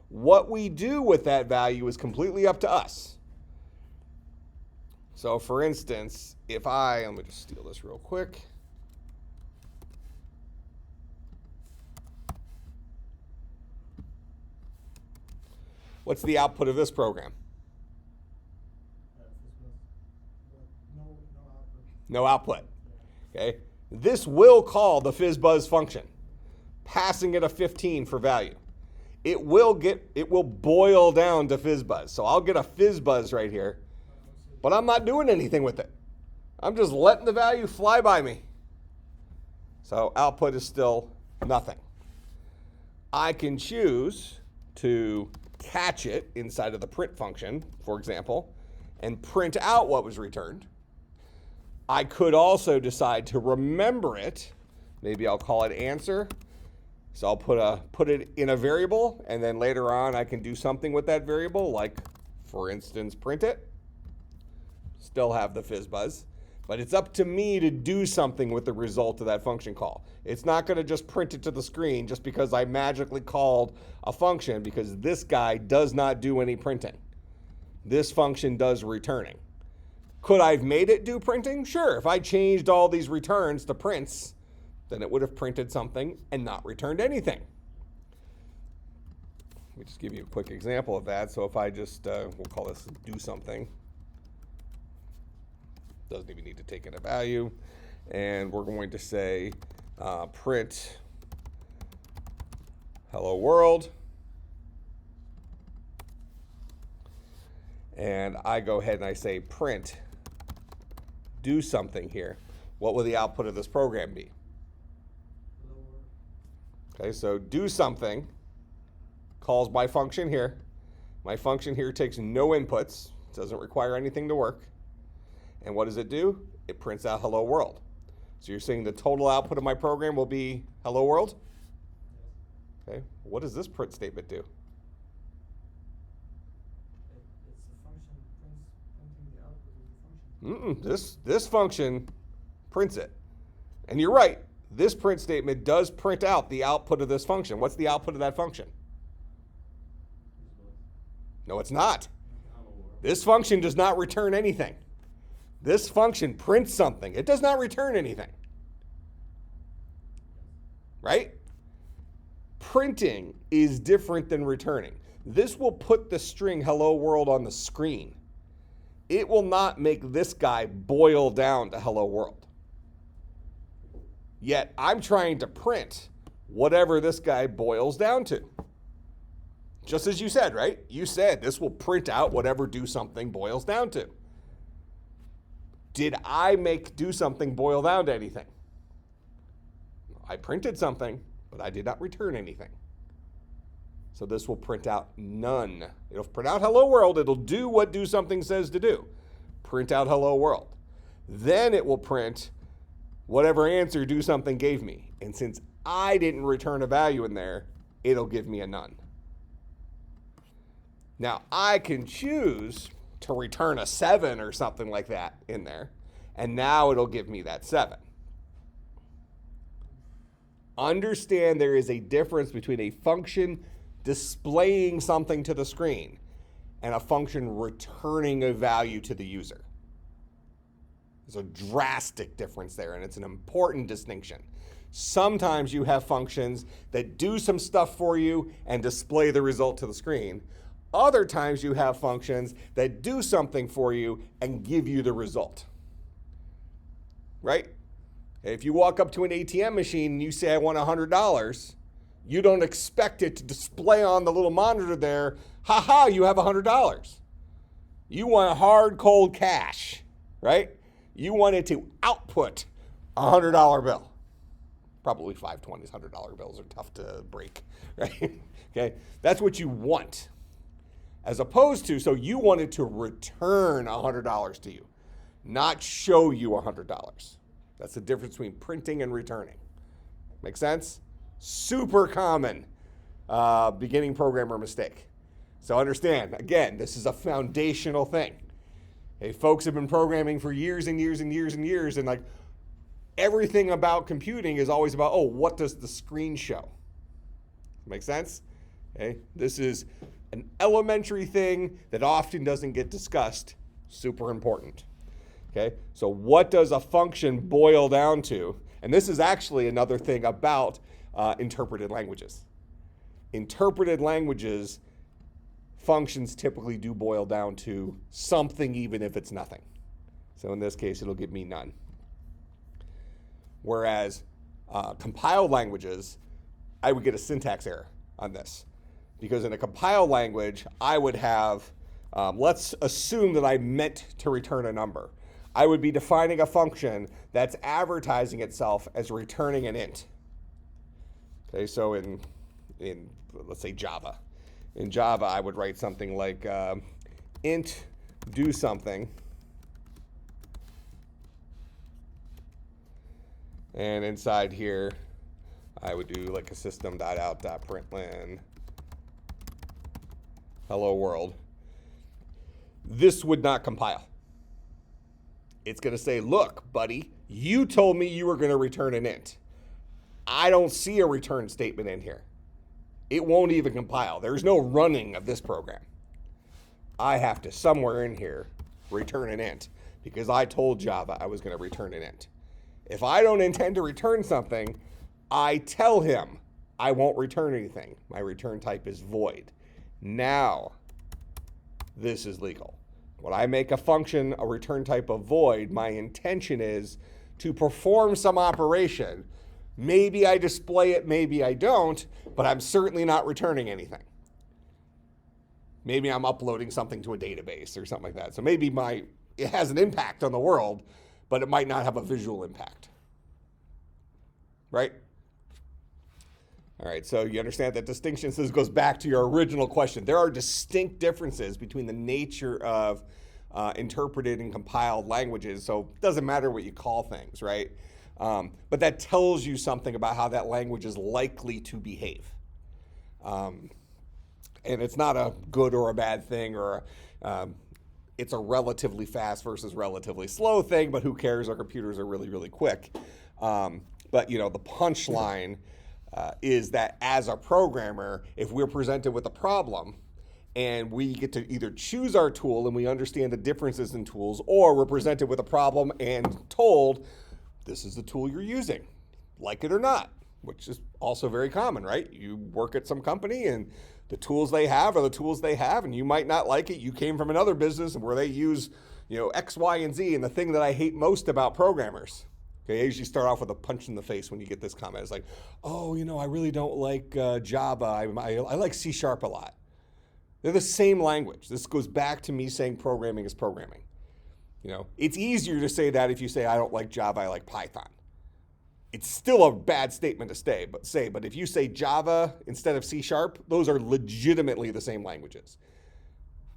What we do with that value is completely up to us. So for instance, if let me just steal this real quick. What's the output of this program? No output. Okay. This will call the Fizzbuzz function, passing it a 15 for value. It will boil down to Fizzbuzz. So I'll get a Fizzbuzz right here, but I'm not doing anything with it. I'm just letting the value fly by me. So output is still nothing. I can choose to catch it inside of the print function, for example, and print out what was returned. I could also decide to remember it. Maybe I'll call it answer. So I'll put it in a variable, and then later on I can do something with that variable, like, for instance, print it. Still have the Fizzbuzz. But it's up to me to do something with the result of that function call. It's not going to just print it to the screen just because I magically called a function, because this guy does not do any printing. This function does returning. Could I have made it do printing? Sure. If I changed all these returns to prints, then it would have printed something and not returned anything. Let me just give you a quick example of that. So if I just, we'll call this do something. Doesn't even need to take in a value. And we're going to say print hello world. And I go ahead and I say print do something here. What will the output of this program be? Okay, so do something calls my function here. My function here takes no inputs, doesn't require anything to work. And what does it do? It prints out hello world. So you're saying the total output of my program will be hello world? Okay, what does this print statement do? It's a function printing the output of the function. This function prints it. And you're right, this print statement does print out the output of this function. What's the output of that function? No, it's not. This function does not return anything. This function prints something. It does not return anything. Right? Printing is different than returning. This will put the string hello world on the screen. It will not make this guy boil down to hello world. Yet I'm trying to print whatever this guy boils down to. Just as you said, right? You said this will print out whatever do something boils down to. Did I make do something boil down to anything? I printed something, but I did not return anything. So this will print out none. It'll print out hello world. It'll do what do something says to do. Print out hello world. Then it will print whatever answer do something gave me. And since I didn't return a value in there, it'll give me a none. Now, I can choose to return a 7 or something like that in there, and now it'll give me that 7. Understand there is a difference between a function displaying something to the screen and a function returning a value to the user. There's a drastic difference there, and it's an important distinction. Sometimes you have functions that do some stuff for you and display the result to the screen. Other times you have functions that do something for you and give you the result. Right? If you walk up to an ATM machine and you say, I want $100, you don't expect it to display on the little monitor there, haha, you have $100. You want hard, cold cash, right? You want it to output a $100 bill. Probably 520s, $100 bills are tough to break, right? Okay, that's what you want. As opposed to, so you want it to return $100 to you, not show you $100. That's the difference between printing and returning. Make sense? Super common beginning programmer mistake. So understand, again, this is a foundational thing. Okay, folks have been programming for years and years and years and years, and like everything about computing is always about, oh, what does the screen show? Make sense? Okay, this is an elementary thing that often doesn't get discussed. Super important. Okay, so what does a function boil down to? And this is actually another thing about interpreted languages. Interpreted languages, functions typically do boil down to something even if it's nothing. So in this case, it'll give me none. Whereas compiled languages, I would get a syntax error on this. Because in a compiled language, I would have, let's assume that I meant to return a number. I would be defining a function that's advertising itself as returning an int. Okay, so in let's say Java. In Java, I would write something like int do something. And inside here, I would do like a system.out.println hello world. This would not compile. It's going to say, look, buddy, you told me you were going to return an int. I don't see a return statement in here. It won't even compile. There's no running of this program. I have to, somewhere in here, return an int because I told Java I was going to return an int. If I don't intend to return something, I tell him I won't return anything. My return type is void. Now, this is legal. When I make a function a return type of void, my intention is to perform some operation. Maybe I display it, maybe I don't, but I'm certainly not returning anything. Maybe I'm uploading something to a database or something like that. So maybe it has an impact on the world, but it might not have a visual impact. Right? All right, so you understand that distinction. So this goes back to your original question. There are distinct differences between the nature of interpreted and compiled languages, so it doesn't matter what you call things, right? But that tells you something about how that language is likely to behave. And it's not a good or a bad thing, or it's a relatively fast versus relatively slow thing, but who cares? Our computers are really, really quick. But the punchline is that as a programmer, if we're presented with a problem and we get to either choose our tool and we understand the differences in tools, or we're presented with a problem and told, this is the tool you're using, like it or not, which is also very common, right? You work at some company and the tools they have are the tools they have, and you might not like it. You came from another business where they use, X, Y, and Z. And the thing that I hate most about programmers, okay, I usually start off with a punch in the face when you get this comment. It's like, oh, I really don't like Java. I like C# a lot. They're the same language. This goes back to me saying programming is programming. It's easier to say that if you say, I don't like Java, I like Python. It's still a bad statement to say, but if you say Java instead of C#, those are legitimately the same languages.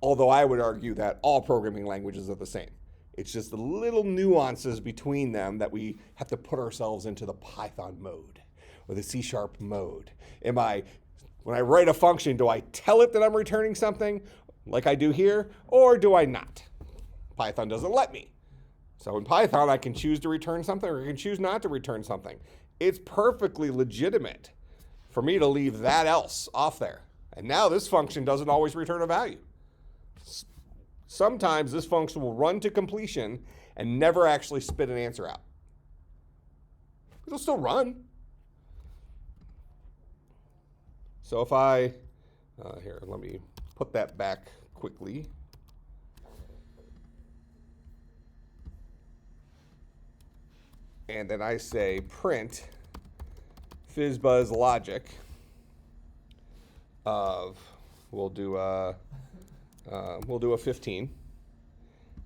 Although I would argue that all programming languages are the same. It's just the little nuances between them that we have to put ourselves into the Python mode or the C# mode. When I write a function, do I tell it that I'm returning something like I do here, or do I not? Python doesn't let me. So in Python, I can choose to return something or I can choose not to return something. It's perfectly legitimate for me to leave that else off there. And now this function doesn't always return a value. Sometimes this function will run to completion and never actually spit an answer out. It'll still run. So if here, let me put that back quickly. And then I say print Fizzbuzz logic of, we'll do a 15.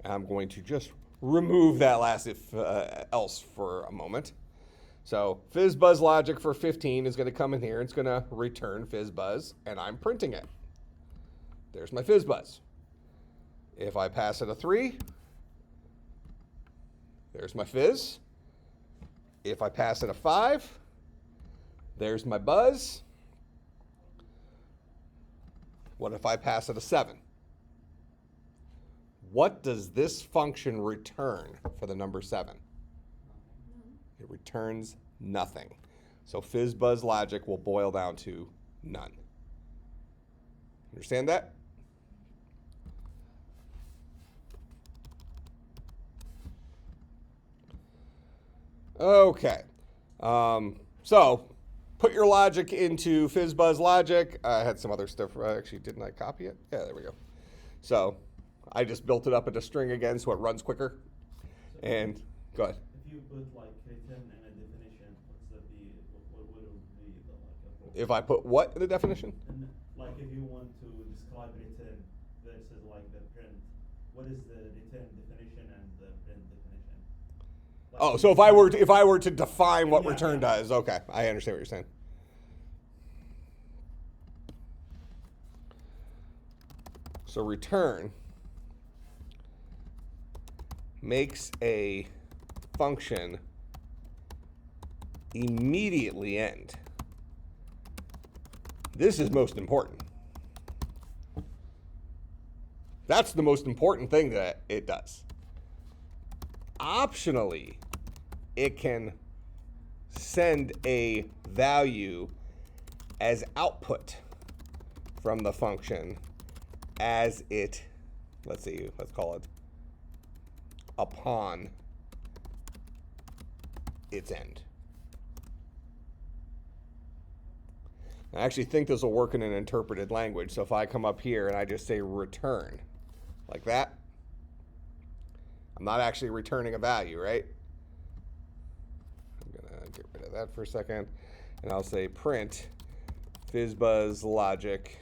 I'm going to just remove that last if else for a moment. So Fizzbuzz logic for 15 is going to come in here. It's going to return Fizzbuzz, and I'm printing it. There's my Fizzbuzz. If I pass it a 3, there's my Fizz. If I pass it a 5, there's my buzz. What if I pass it a 7? What does this function return for the number 7? It returns nothing. So Fizzbuzz logic will boil down to none. Understand that? Okay, so put your logic into Fizzbuzz logic. I had some other stuff. Actually, didn't I copy it? Yeah, there we go. So I just built it up into string again so it runs quicker. And go ahead. If you put like return and a definition, what would be the like? If I put what in the definition? And like if you want to describe return versus like the print, what is the return definition and the print definition? Like Oh, so if I were to define what return does, okay, I understand what you're saying. So return makes a function immediately end. This is most important. That's the most important thing that it does. Optionally, it can send a value as output from the function as it, let's call it upon its end. I actually think this will work in an interpreted language. So if I come up here and I just say return, like that, I'm not actually returning a value, right? I'm gonna get rid of that for a second. And I'll say print Fizzbuzz logic.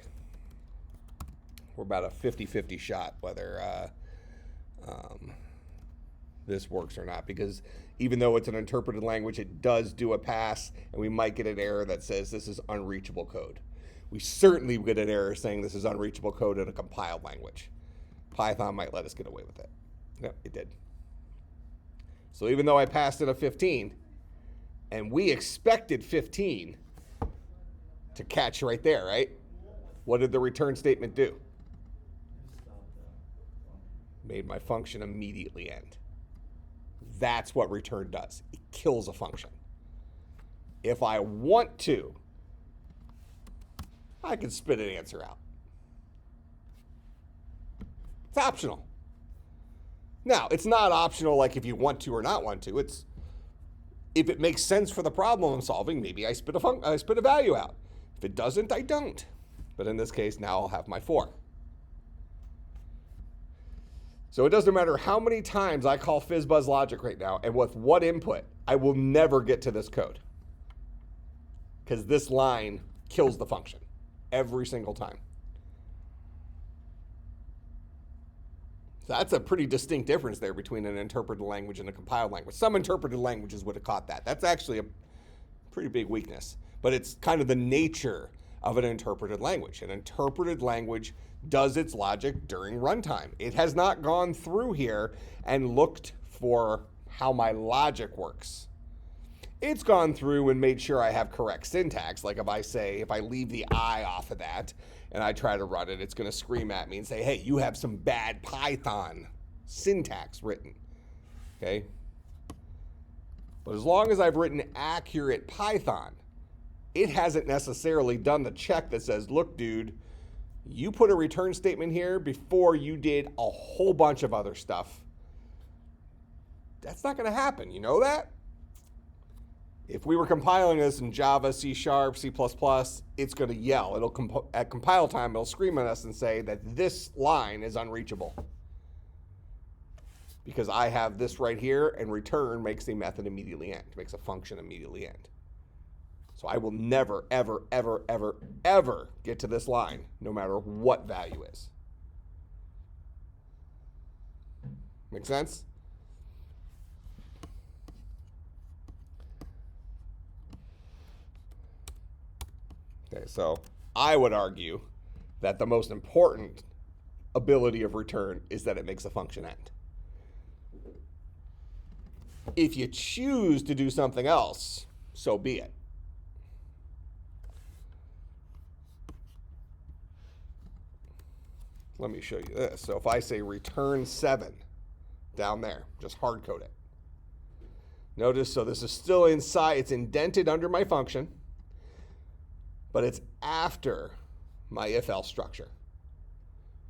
We're about a 50-50 shot whether this works or not, because even though it's an interpreted language, it does do a pass, and we might get an error that says this is unreachable code. We certainly get an error saying this is unreachable code in a compiled language. Python might let us get away with it. Yep, it did. So even though I passed it a 15, And we expected 15 to catch right there, right? What did the return statement do? Stop the function. Made my function immediately end. That's what return does. It kills a function. If I want to, I can spit an answer out. It's optional. Now, it's not optional like if you want to or not want to. It's if it makes sense for the problem I'm solving, maybe I spit a value out. If it doesn't, I don't. But in this case, now I'll have my 4. So it doesn't matter how many times I call Fizzbuzz logic right now and with what input, I will never get to this code. Because this line kills the function every single time. So that's a pretty distinct difference there between an interpreted language and a compiled language. Some interpreted languages would have caught that. That's actually a pretty big weakness. But it's kind of the nature of an interpreted language. An interpreted language does its logic during runtime. It has not gone through here and looked for how my logic works. It's gone through and made sure I have correct syntax. Like if I leave the I off of that and I try to run it, it's going to scream at me and say, hey, you have some bad Python syntax written. Okay? But as long as I've written accurate Python, it hasn't necessarily done the check that says, look, dude, you put a return statement here before you did a whole bunch of other stuff. That's not going to happen. You know that? If we were compiling this in Java, C#, C++, it's going to yell. At compile time, it'll scream at us and say that this line is unreachable. Because I have this right here, and return makes a method immediately end, makes a function immediately end. So I will never, ever, ever, ever, ever get to this line, no matter what value is. Make sense? Okay, so I would argue that the most important ability of return is that it makes a function end. If you choose to do something else, so be it. Let me show you this. So if I say return 7 down there, just hard code it. Notice, so this is still inside, it's indented under my function, but it's after my if-else structure.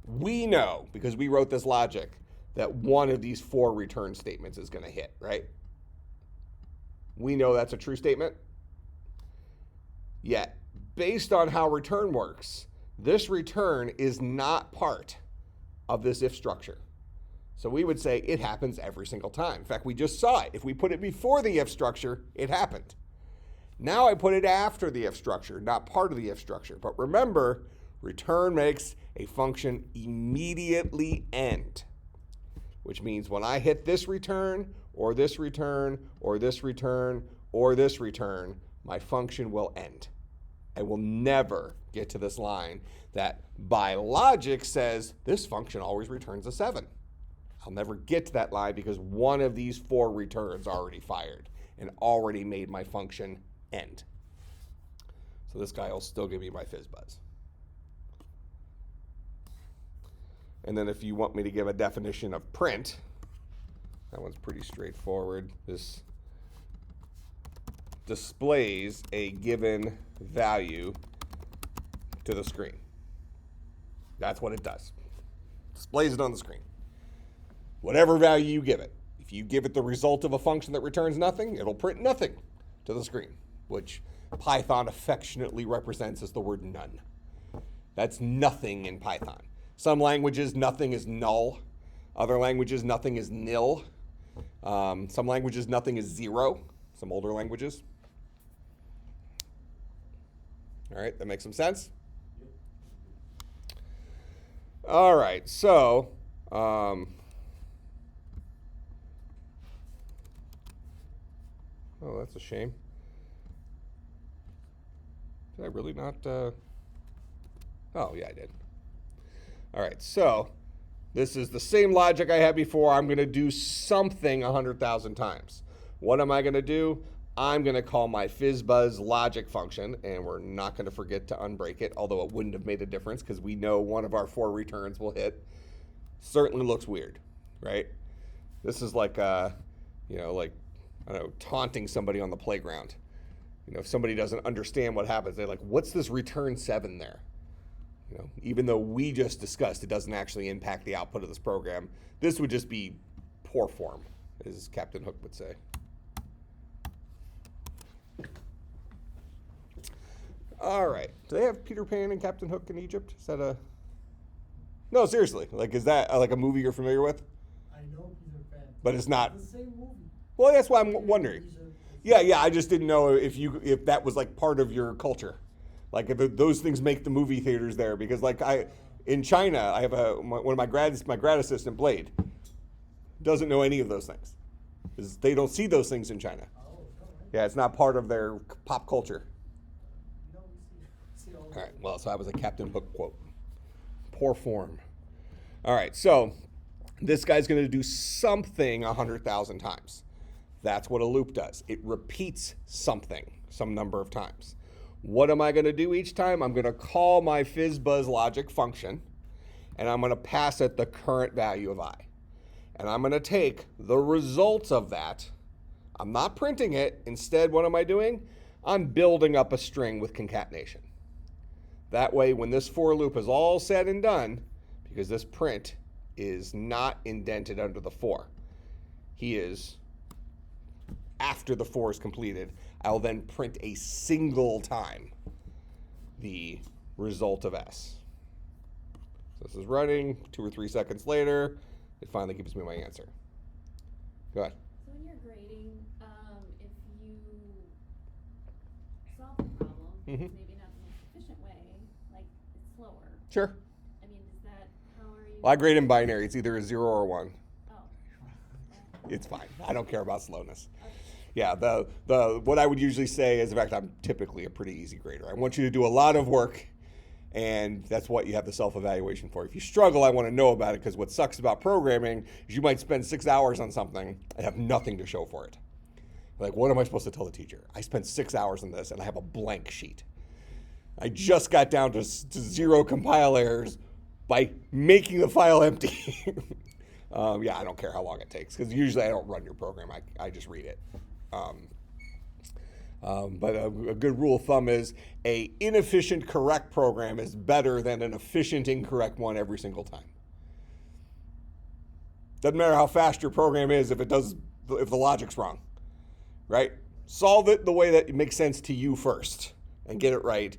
We know, because we wrote this logic, that one of these 4 return statements is going to hit, right? We know that's a true statement. Yet, based on how return works, this return is not part of this if structure. So we would say it happens every single time. In fact, we just saw it. If we put it before the if structure, it happened. Now I put it after the if structure, not part of the if structure. But remember, return makes a function immediately end, which means when I hit this return, or this return, or this return, or this return, my function will end. I will never get to this line that by logic says this function always returns a 7. I'll never get to that line because one of these 4 returns already fired and already made my function end. So this guy will still give me my Fizzbuzz. And then if you want me to give a definition of print, that one's pretty straightforward. This displays a given value to the screen. That's what it does. Displays it on the screen. Whatever value you give it. If you give it the result of a function that returns nothing, it'll print nothing to the screen, which Python affectionately represents as the word none. That's nothing in Python. Some languages, nothing is null. Other languages, nothing is nil. Some languages, nothing is 0. Some older languages. All right, that makes some sense? All right, so oh, that's a shame. Did I really not? Oh, yeah, I did. All right, so this is the same logic I had before. I'm going to do something 100,000 times. What am I going to do? I'm going to call my Fizzbuzz logic function, and we're not going to forget to unbreak it, although it wouldn't have made a difference because we know one of our 4 returns will hit. Certainly looks weird, right? This is like, like, I don't know, taunting somebody on the playground. If somebody doesn't understand what happens, they're like, what's this return 7 there? Even though we just discussed it doesn't actually impact the output of this program, this would just be poor form, as Captain Hook would say. All right. Do they have Peter Pan and Captain Hook in Egypt? Is that a... No, seriously. Like, is that like a movie you're familiar with? I know Peter Pan. But it's not... It's the same movie. Well, that's why I'm wondering. Yeah, I just didn't know if that was like part of your culture. Like if those things make the movie theaters there. Because like in China, I have one of my grad assistant, Blade, doesn't know any of those things. 'Cause they don't see those things in China. Oh, no, right? Yeah, it's not part of their pop culture. No, we see all All right, well, so that was a Captain Hook quote. Poor form. All right, so this guy's going to do something 100,000 times. That's what a loop does. It repeats something some number of times. What am I going to do each time? I'm going to call my Fizzbuzz logic function, and I'm going to pass it the current value of I. And I'm going to take the results of that. I'm not printing it. Instead, what am I doing? I'm building up a string with concatenation. That way, when this for loop is all said and done, because this print is not indented under the for, he is, after the for is completed, I'll then print a single time the result of S. So this is running, 2 or 3 seconds later, it finally gives me my answer. Go ahead. So when you're grading, if you solve a problem, Mhm. maybe not the most efficient way, like it's slower. Sure. I mean, is that, how are you? Well, I grade in binary. It's either a 0 or 1. Oh. It's fine. I don't care about slowness. Okay. Yeah, the what I would usually say is, in fact, I'm typically a pretty easy grader. I want you to do a lot of work, and that's what you have the self-evaluation for. If you struggle, I want to know about it, because what sucks about programming is you might spend 6 hours on something and have nothing to show for it. Like, what am I supposed to tell the teacher? I spent 6 hours on this, and I have a blank sheet. I just got down to 0 compile errors by making the file empty. Yeah, I don't care how long it takes, because usually I don't run your program. I just read it. But a good rule of thumb is a inefficient correct program is better than an efficient incorrect one every single time. Doesn't matter how fast your program is if the logic's wrong, right? Solve it the way that it makes sense to you first and get it right.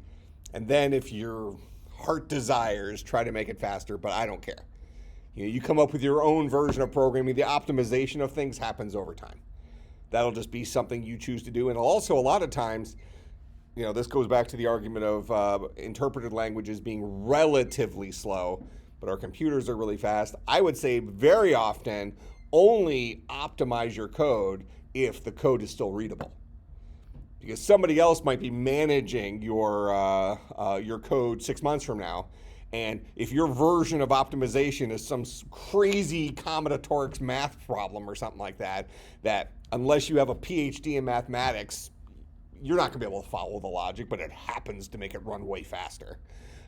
And then if your heart desires, try to make it faster, but I don't care. You come up with your own version of programming. The optimization of things happens over time. That'll just be something you choose to do. And also, a lot of times, this goes back to the argument of interpreted languages being relatively slow, but our computers are really fast. I would say very often only optimize your code if the code is still readable. Because somebody else might be managing your code 6 months from now. And if your version of optimization is some crazy combinatorics math problem or something like that, that unless you have a PhD in mathematics, you're not going to be able to follow the logic, but it happens to make it run way faster.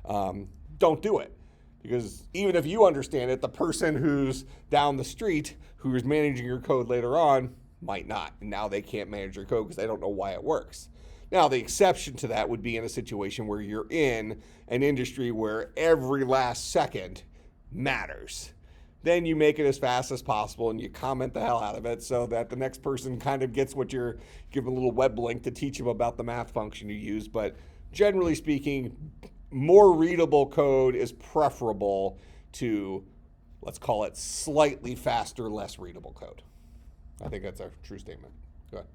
Don't do it. Because even if you understand it, the person who's down the street who is managing your code later on might not. And now they can't manage your code because they don't know why it works. Now, the exception to that would be in a situation where you're in an industry where every last second matters. Then you make it as fast as possible and you comment the hell out of it so that the next person kind of gets what you're giving a little web link to teach them about the math function you use. But generally speaking, more readable code is preferable to, let's call it, slightly faster, less readable code. I think that's a true statement. Go ahead.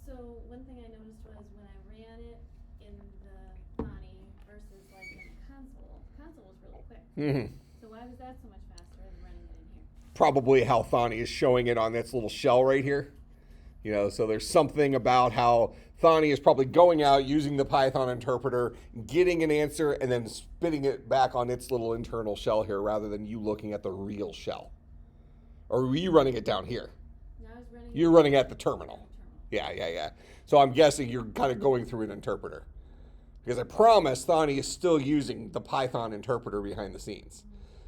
So one thing I noticed was when I ran it in the Thani versus like in the console was really quick. Mm-hmm. So why was that so much faster than running it in here? Probably how Thani is showing it on its little shell right here. So there's something about how Thani is probably going out using the Python interpreter, getting an answer, and then spitting it back on its little internal shell here rather than you looking at the real shell. Or were you running it down here? No, I was running You're running at the terminal. Yeah. So I'm guessing you're kind of going through an interpreter. Because I promise Thani is still using the Python interpreter behind the scenes.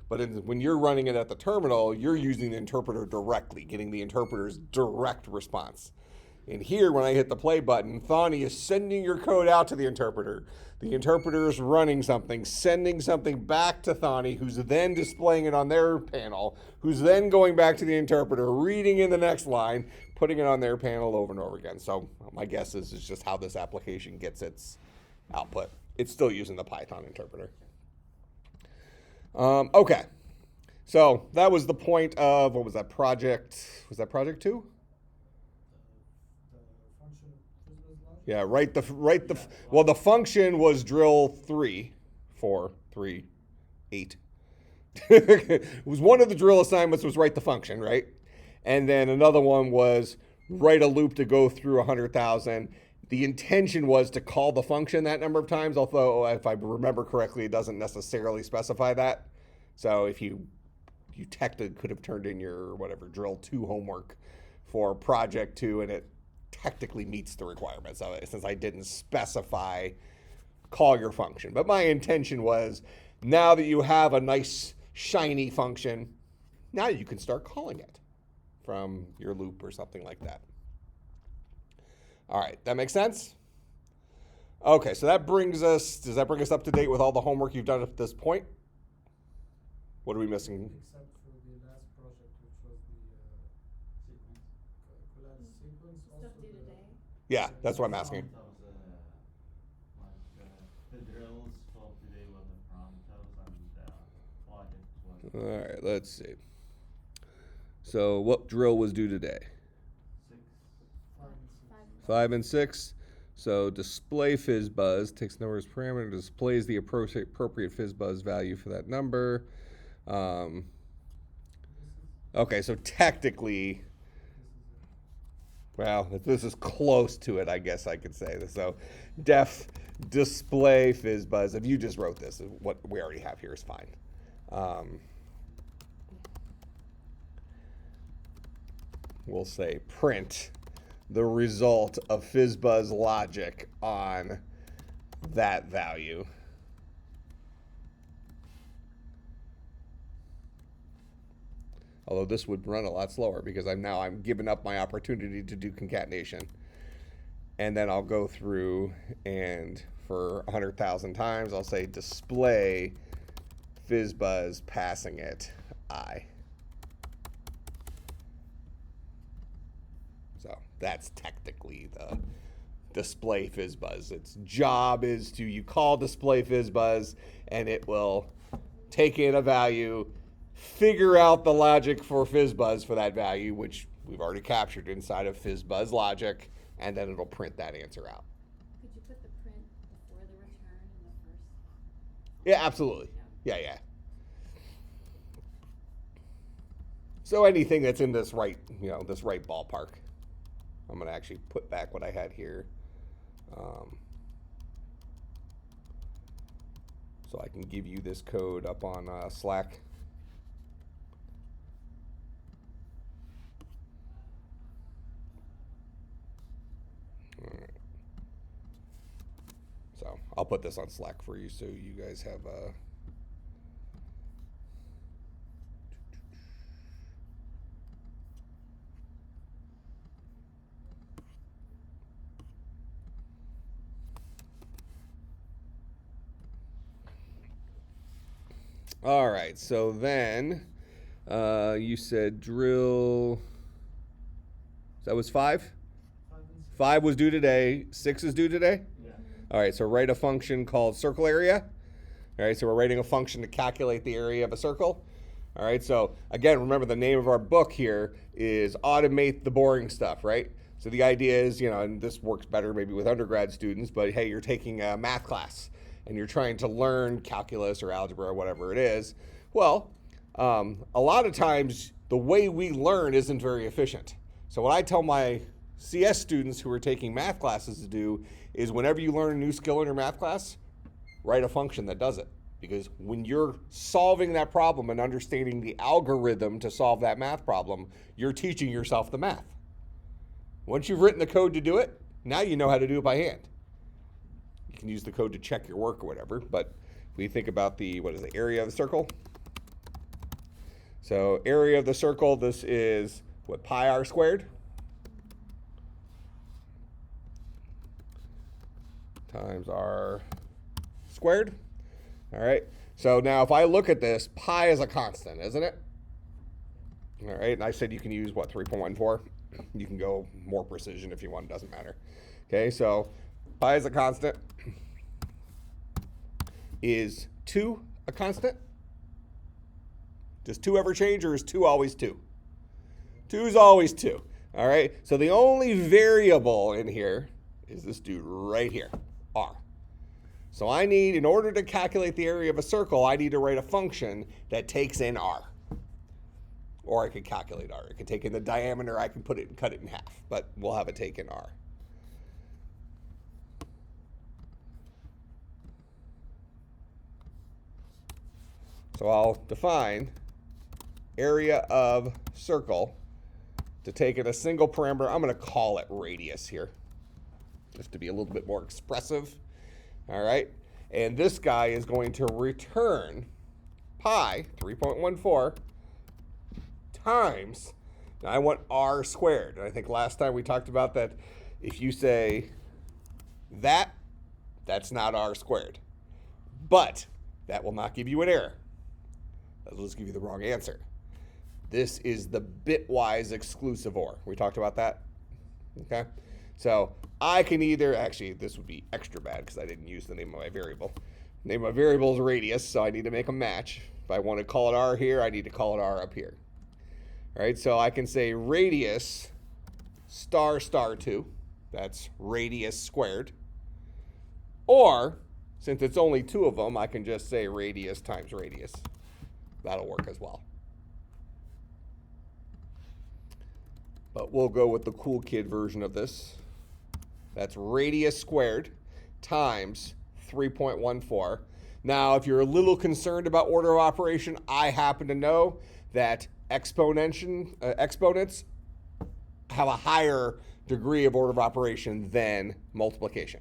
But when you're running it at the terminal, you're using the interpreter directly, getting the interpreter's direct response. And here, when I hit the play button, Thani is sending your code out to the interpreter. The interpreter is running something, sending something back to Thani, who's then displaying it on their panel, who's then going back to the interpreter, reading in the next line, putting it on their panel over and over again. So my guess is just how this application gets its output. It's still using the Python interpreter. Okay. So that was the point of, what was that project? Was that project 2? The function of Fizzbuzz logic? Yeah, well, the function was drill 3, 4, 3, 8. It was one of the drill assignments was write the function, right? And then another one was write a loop to go through 100,000. The intention was to call the function that number of times, although if I remember correctly, it doesn't necessarily specify that. So if you technically could have turned in your whatever drill 2 homework for project 2, and it technically meets the requirements of it, since I didn't specify call your function. But my intention was, now that you have a nice shiny function, now you can start calling it from your loop or something like that. All right, that makes sense? Okay, so does that bring us up to date with all the homework you've done up to this point? What are we missing? Except for the last project, which was the collapse sequence. Stuff Also due the- today. Yeah, that's what I'm asking. That was the drills for today were the parameters and logic was All right, let's see. So what drill was due today? 6. 5 and 6. So display Fizzbuzz takes the number as parameter, displays the appropriate Fizzbuzz value for that number. Okay, so technically, well, this is close to it, I guess I could say. So def display Fizzbuzz. If you just wrote this, what we already have here is fine. We'll say print the result of Fizzbuzz logic on that value. Although this would run a lot slower because I'm giving up my opportunity to do concatenation. And then I'll go through and for 100,000 times, I'll say display Fizzbuzz passing it I. So that's technically the display Fizzbuzz. Its job is you call display Fizzbuzz and it will take in a value, figure out the logic for Fizzbuzz for that value, which we've already captured inside of Fizzbuzz logic, and then it'll print that answer out. Could you put the print before the return in the first? Yeah, absolutely. Yeah. So anything that's in this right ballpark. I'm going to actually put back what I had here. So I can give you this code up on Slack. All right. So I'll put this on Slack for you so you guys have all right, so then you said drill, that was 5? 5 and 6. 5 was due today, 6 is due today? Yeah. All right, so write a function called circle area. All right, so we're writing a function to calculate the area of a circle. All right, so again, remember the name of our book here is Automate the Boring Stuff, right? So the idea is, and this works better maybe with undergrad students, but hey, you're taking a math class and you're trying to learn calculus or algebra or whatever it is. Well, a lot of times the way we learn isn't very efficient. So what I tell my CS students who are taking math classes to do is whenever you learn a new skill in your math class, write a function that does it. Because when you're solving that problem and understanding the algorithm to solve that math problem, you're teaching yourself the math. Once you've written the code to do it, now you know how to do it by hand. You can use the code to check your work or whatever, but we think about the, what is the area of the circle? So area of the circle, this is what, pi r squared times r squared. All right, so now if I look at this, pi is a constant, isn't it? All right, and I said you can use, what, 3.14? You can go more precision if you want, it doesn't matter. Okay, so pi is a constant. Is 2 a constant? Does 2 ever change, or is 2 always 2? 2 is always 2. All right, so the only variable in here is this dude right here, r. So I need, in order to calculate the area of a circle, I need to write a function that takes in r. Or I could calculate r. It could take in the diameter, I can put it and cut it in half, but we'll have it take in r. So I'll define area of circle to take in a single parameter. I'm going to call it radius here, just to be a little bit more expressive. All right, and this guy is going to return pi, 3.14, times, now I want r squared. And I think last time we talked about that if you say that, that's not r squared. But that will not give you an error. That'll just give you the wrong answer. This is the bitwise exclusive OR. We talked about that? Okay. So I can either, actually this would be extra bad because I didn't use the name of my variable. The name of my variable is radius, so I need to make a match. If I want to call it r here, I need to call it r up here. All right, so I can say radius star star 2. That's radius squared. Or, since it's only 2 of them, I can just say radius times radius. That'll work as well. But we'll go with the cool kid version of this. That's radius squared times 3.14. Now, if you're a little concerned about order of operation, I happen to know that exponents have a higher degree of order of operation than multiplication.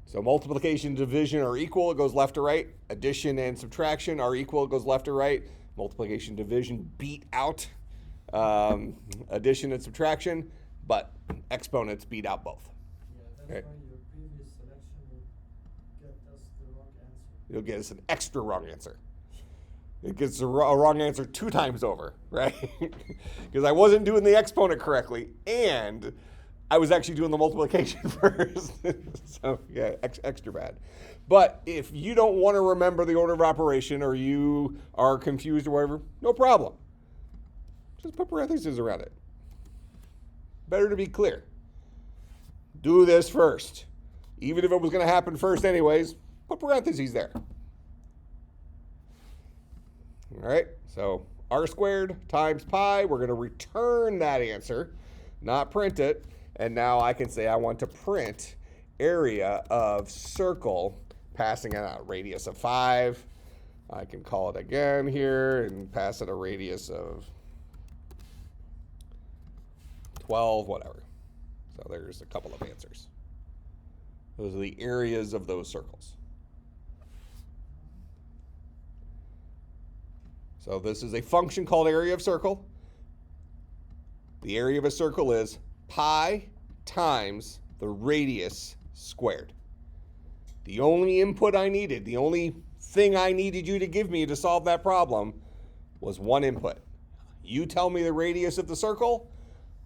So multiplication and division are equal, it goes left to right. Addition and subtraction are equal, it goes left to right. Multiplication and division beat out addition and subtraction, but exponents beat out both. Yeah, that's Right. why your previous selection will get us the wrong answer. You'll get us an extra wrong answer. It gets a wrong answer 2 times over, right? Because I wasn't doing the exponent correctly, and I was actually doing the multiplication first. So yeah, extra bad. But if you don't want to remember the order of operation, or you are confused or whatever, no problem. Just put parentheses around it. Better to be clear. Do this first. Even if it was going to happen first anyways, put parentheses there. All right, so r squared times pi, we're going to return that answer, not print it. And now I can say I want to print area of circle, passing it out a radius of 5. I can call it again here and pass it a radius of 12, whatever. So there's a couple of answers. Those are the areas of those circles. So this is a function called area of circle. The area of a circle is pi times the radius squared. The only input I needed, the only thing I needed you to give me to solve that problem was one input. You tell me the radius of the circle,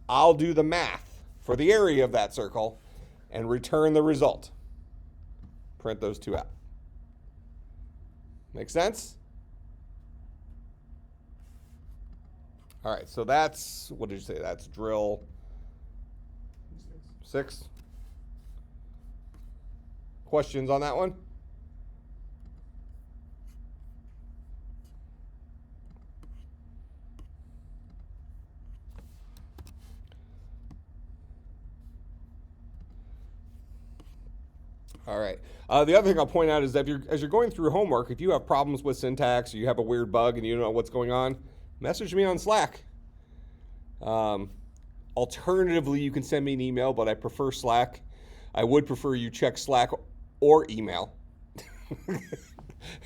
I'll do the math for the area of that circle and return the result. Print those 2 out. Make sense? All right, so that's, what did you say? That's drill 6. Questions on that one? All right. The other thing I'll point out is that as you're going through homework, if you have problems with syntax, or you have a weird bug and you don't know what's going on, message me on Slack. All Alternatively, you can send me an email, but I prefer Slack. I would prefer you check Slack or email.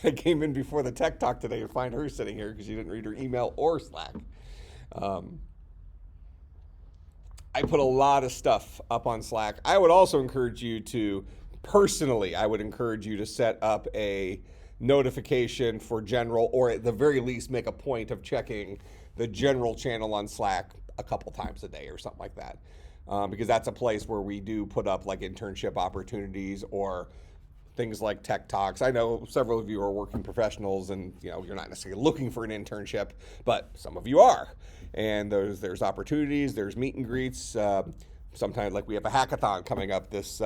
I came in before the tech talk today to find her sitting here because she didn't read her email or Slack. I put a lot of stuff up on Slack. I would also encourage you to, personally, I would encourage you to set up a notification for general, or at the very least make a point of checking the general channel on Slack a couple times a day or something like that. Because that's a place where we do put up like internship opportunities or things like tech talks. I know several of you are working professionals and you're not necessarily looking for an internship, but some of you are. And there's opportunities, there's meet and greets. Sometimes like we have a hackathon coming up this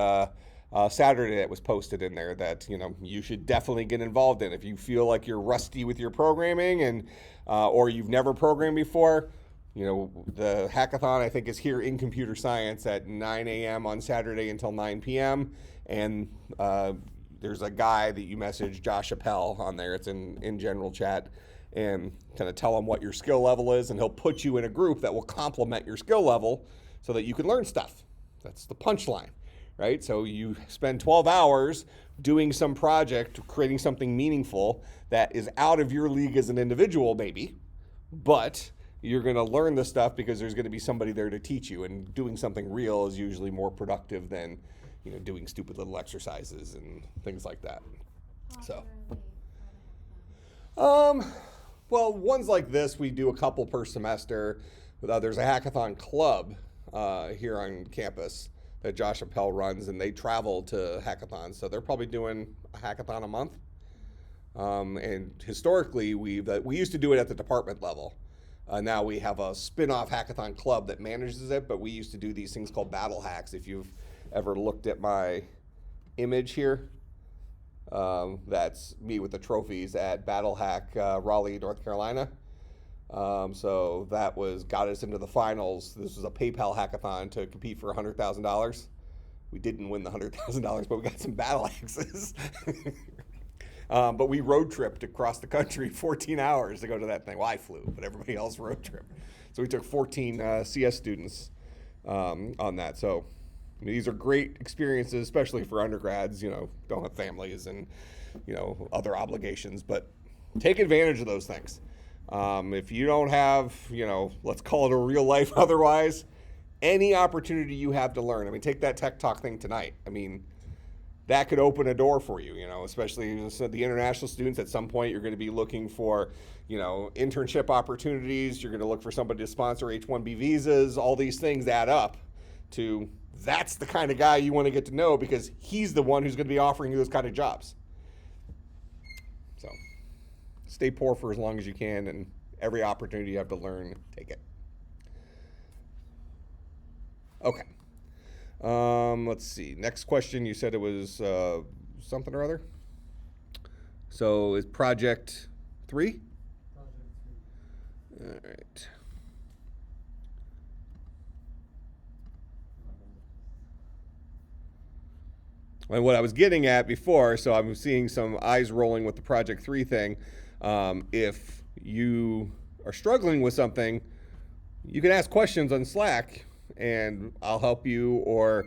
Saturday that was posted in there that you should definitely get involved in. If you feel like you're rusty with your programming and or you've never programmed before, the hackathon I think is here in computer science at 9 a.m. on Saturday until 9 p.m. And there's a guy that you message, Josh Appel, on there. It's in general chat. And kind of tell him what your skill level is, and he'll put you in a group that will complement your skill level so that you can learn stuff. That's the punchline, right? So you spend 12 hours doing some project, creating something meaningful that is out of your league as an individual, maybe, but you're going to learn the stuff because there's going to be somebody there to teach you, and doing something real is usually more productive than doing stupid little exercises and things like that. So, well, ones like this, we do a couple per semester. There's a hackathon club here on campus that Josh Appel runs, and they travel to hackathons. So they're probably doing a hackathon a month. And historically, we used to do it at the department level. Now we have a spin-off hackathon club that manages it, but we used to do these things called battle hacks. If you've ever looked at my image here, that's me with the trophies at Battle Hack Raleigh, North Carolina. So that got us into the finals. This was a PayPal hackathon to compete for $100,000. We didn't win the $100,000, but we got some battle axes. But we road tripped across the country 14 hours to go to that thing. Well, I flew, but everybody else road tripped. So we took 14 CS students on that. So these are great experiences, especially for undergrads, don't have families and, other obligations, but take advantage of those things. If you don't have, let's call it a real life otherwise, any opportunity you have to learn. Take that tech talk thing tonight. That could open a door for you, especially the international students. At some point, you're going to be looking for, internship opportunities. You're going to look for somebody to sponsor H-1B visas. All these things add up to that's the kind of guy you want to get to know because he's the one who's going to be offering you those kind of jobs. So stay poor for as long as you can, and every opportunity you have to learn, take it. Okay. Let's see. Next question, you said it was something or other. So is project 3? Project 3. All right. And what I was getting at before, so I'm seeing some eyes rolling with the project 3 thing. If you are struggling with something, you can ask questions on Slack and I'll help you, or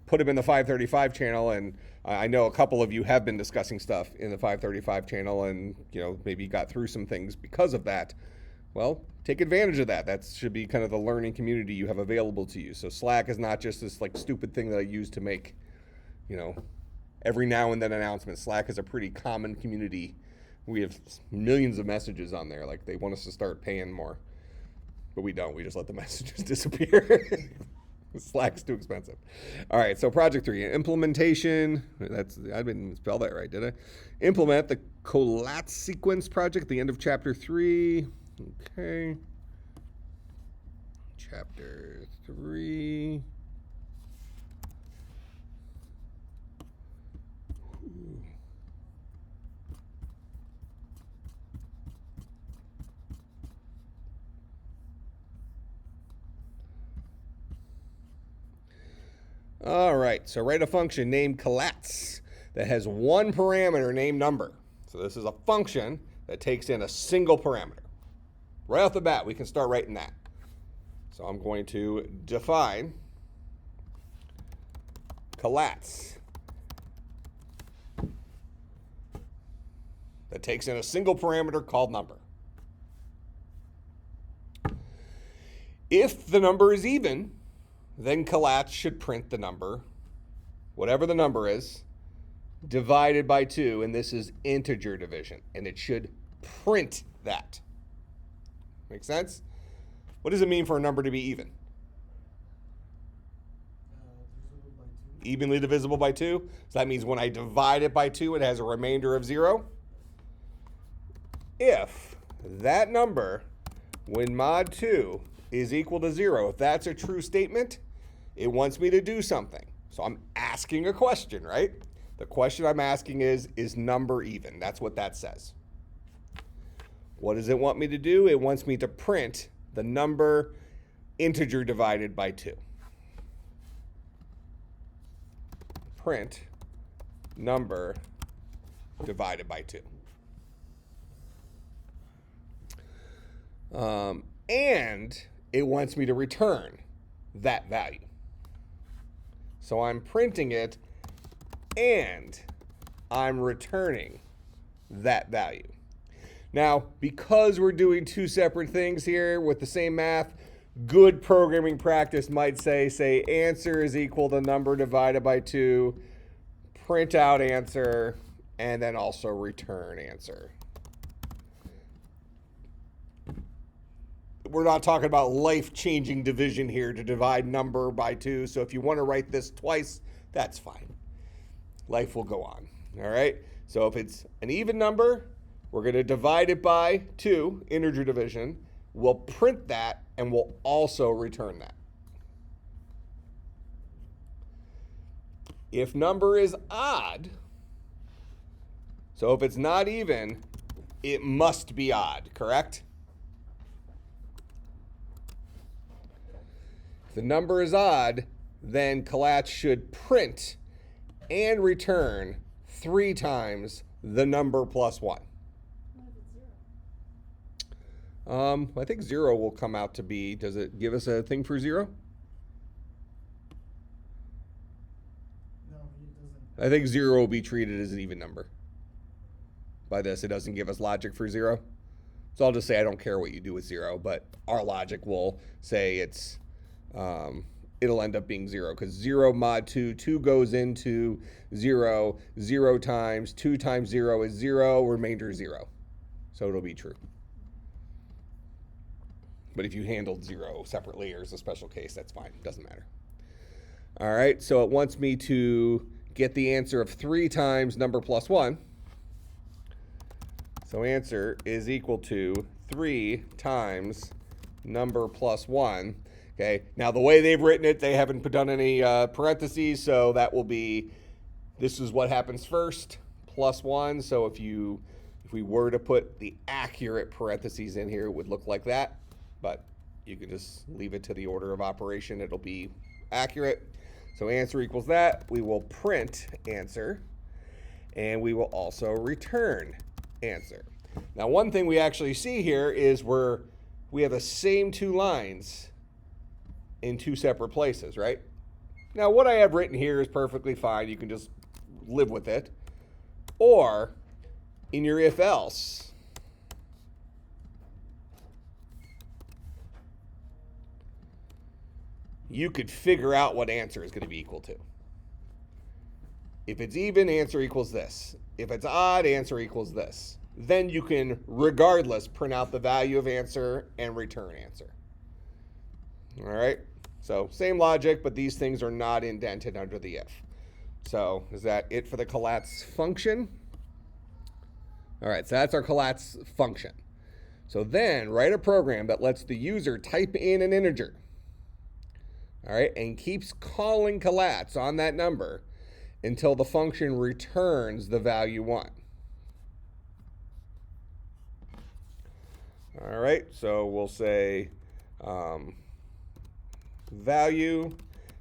put them in the 535 channel. And I know a couple of you have been discussing stuff in the 535 channel and, maybe got through some things because of that. Well, take advantage of that. That should be kind of the learning community you have available to you. So Slack is not just this stupid thing that I use to make, every now and then announcements. Slack is a pretty common community. We have millions of messages on there. They want us to start paying more. But we don't. We just let the messages disappear. Slack's too expensive. All right, so project 3, implementation. I didn't spell that right, did I? Implement the collapse sequence project at the end of chapter 3. Okay. Chapter 3. All right, so write a function named collapse that has one parameter named number. So this is a function that takes in a single parameter. Right off the bat, we can start writing that. So I'm going to define collats that takes in a single parameter called number. If the number is even, then collats should print the number, whatever the number is, divided by 2, and this is integer division, and it should print that. Make sense? What does it mean for a number to be even? Divisible by 2. Evenly divisible by 2. So that means when I divide it by 2, it has a remainder of 0. If that number, when mod 2 is equal to 0, if that's a true statement, it wants me to do something. So I'm asking a question, right? The question I'm asking is number even? That's what that says. What does it want me to do? It wants me to print the number integer divided by 2. Print number divided by 2. And it wants me to return that value. So I'm printing it and I'm returning that value. Now, because we're doing two separate things here with the same math, good programming practice might say answer is equal to number divided by 2, print out answer, and then also return answer. We're not talking about life-changing division here to divide number by 2, so if you want to write this twice, that's fine. Life will go on, all right? So if it's an even number, we're going to divide it by 2, integer division. We'll print that, and we'll also return that. If number is odd, so if it's not even, it must be odd, correct? If the number is odd, then collats should print and return 3 times the number plus 1. What if it's 0? I think 0 will come out to be, does it give us a thing for 0? No, it doesn't. I think 0 will be treated as an even number. By this, it doesn't give us logic for 0. So I'll just say I don't care what you do with 0, but our logic will say it's, it'll end up being 0 because 0 mod 2, 2 goes into 0, 0 times 2 times 0 is 0, remainder 0. So it'll be true. But if you handled 0 separately or as a special case, that's fine. Doesn't matter. All right, so it wants me to get the answer of 3 times number plus 1. So answer is equal to 3 times number plus 1. Okay, now the way they've written it, they haven't done any parentheses, so that will be, this is what happens first, plus 1. So if we were to put the accurate parentheses in here, it would look like that. But you can just leave it to the order of operation. It'll be accurate. So answer equals that. We will print answer, and we will also return answer. Now, one thing we actually see here is we have the same 2 lines in 2 separate places, right? Now, what I have written here is perfectly fine. You can just live with it. Or, in your if-else, you could figure out what answer is going to be equal to. If it's even, answer equals this. If it's odd, answer equals this. Then you can, regardless, print out the value of answer and return answer. All right? So same logic, but these things are not indented under the if. So is that it for the collats function? All right, so that's our collats function. So then write a program that lets the user type in an integer. All right, and keeps calling collats on that number until the function returns the value 1. All right, so we'll say value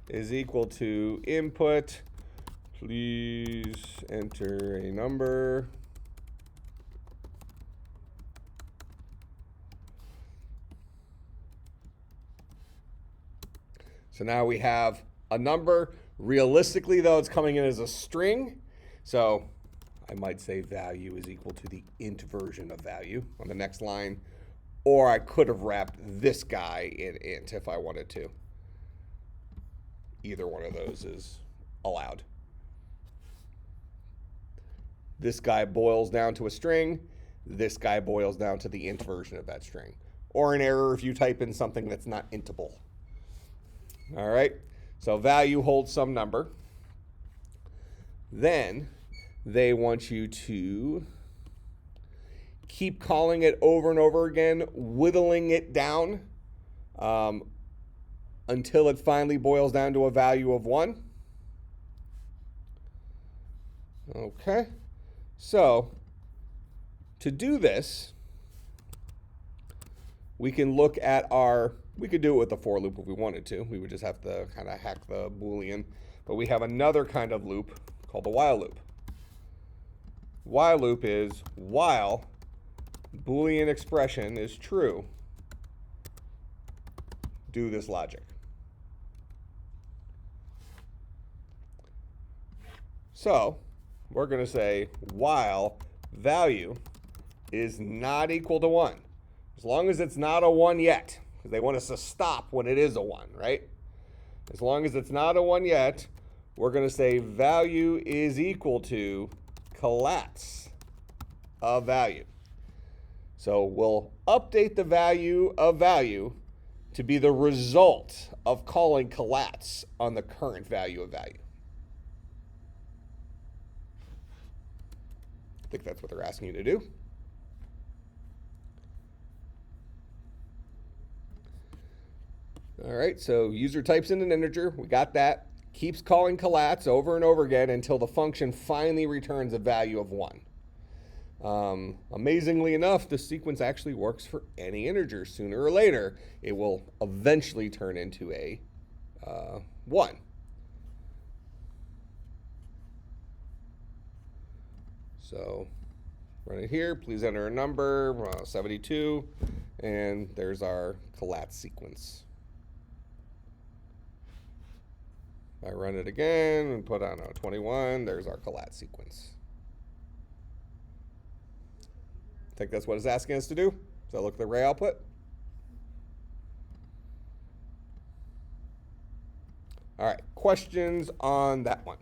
is equal to input. Please enter a number. So now we have a number. Realistically, though, it's coming in as a string. So I might say value is equal to the int version of value on the next line. Or I could have wrapped this guy in int if I wanted to. Either one of those is allowed. This guy boils down to a string. This guy boils down to the int version of that string. Or an error if you type in something that's not intable. All right, so value holds some number. Then they want you to keep calling it over and over again, whittling it down until it finally boils down to a value of 1. Okay, so to do this, we can look at we could do it with the for loop if we wanted to. We would just have to kind of hack the Boolean. But we have another kind of loop called the while loop. While loop is while Boolean expression is true, do this logic. So we're going to say while value is not equal to 1. As long as it's not a 1 yet, because they want us to stop when it is a 1, right? As long as it's not a 1 yet, we're going to say value is equal to collapse of value. So we'll update the value of value to be the result of calling collapse on the current value of value. I think that's what they're asking you to do. All right, so user types in an integer. We got that. Keeps calling collapse over and over again until the function finally returns a value of 1. Amazingly enough, the sequence actually works for any integer. Sooner or later, it will eventually turn into a 1. So run it here. Please enter a number, 72, and there's our collapse sequence. If I run it again and put on a 21, there's our collapse sequence. I think that's what it's asking us to do. So look at the array output. All right, questions on that one?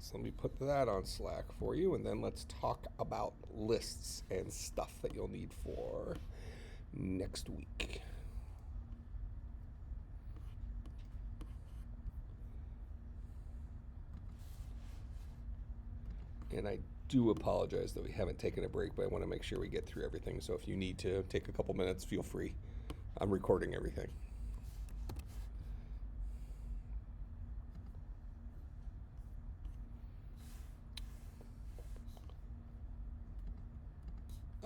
So let me put that on Slack for you, and then let's talk about lists and stuff that you'll need for next week. And I do apologize that we haven't taken a break, but I want to make sure we get through everything. So if you need to take a couple minutes, feel free. I'm recording everything.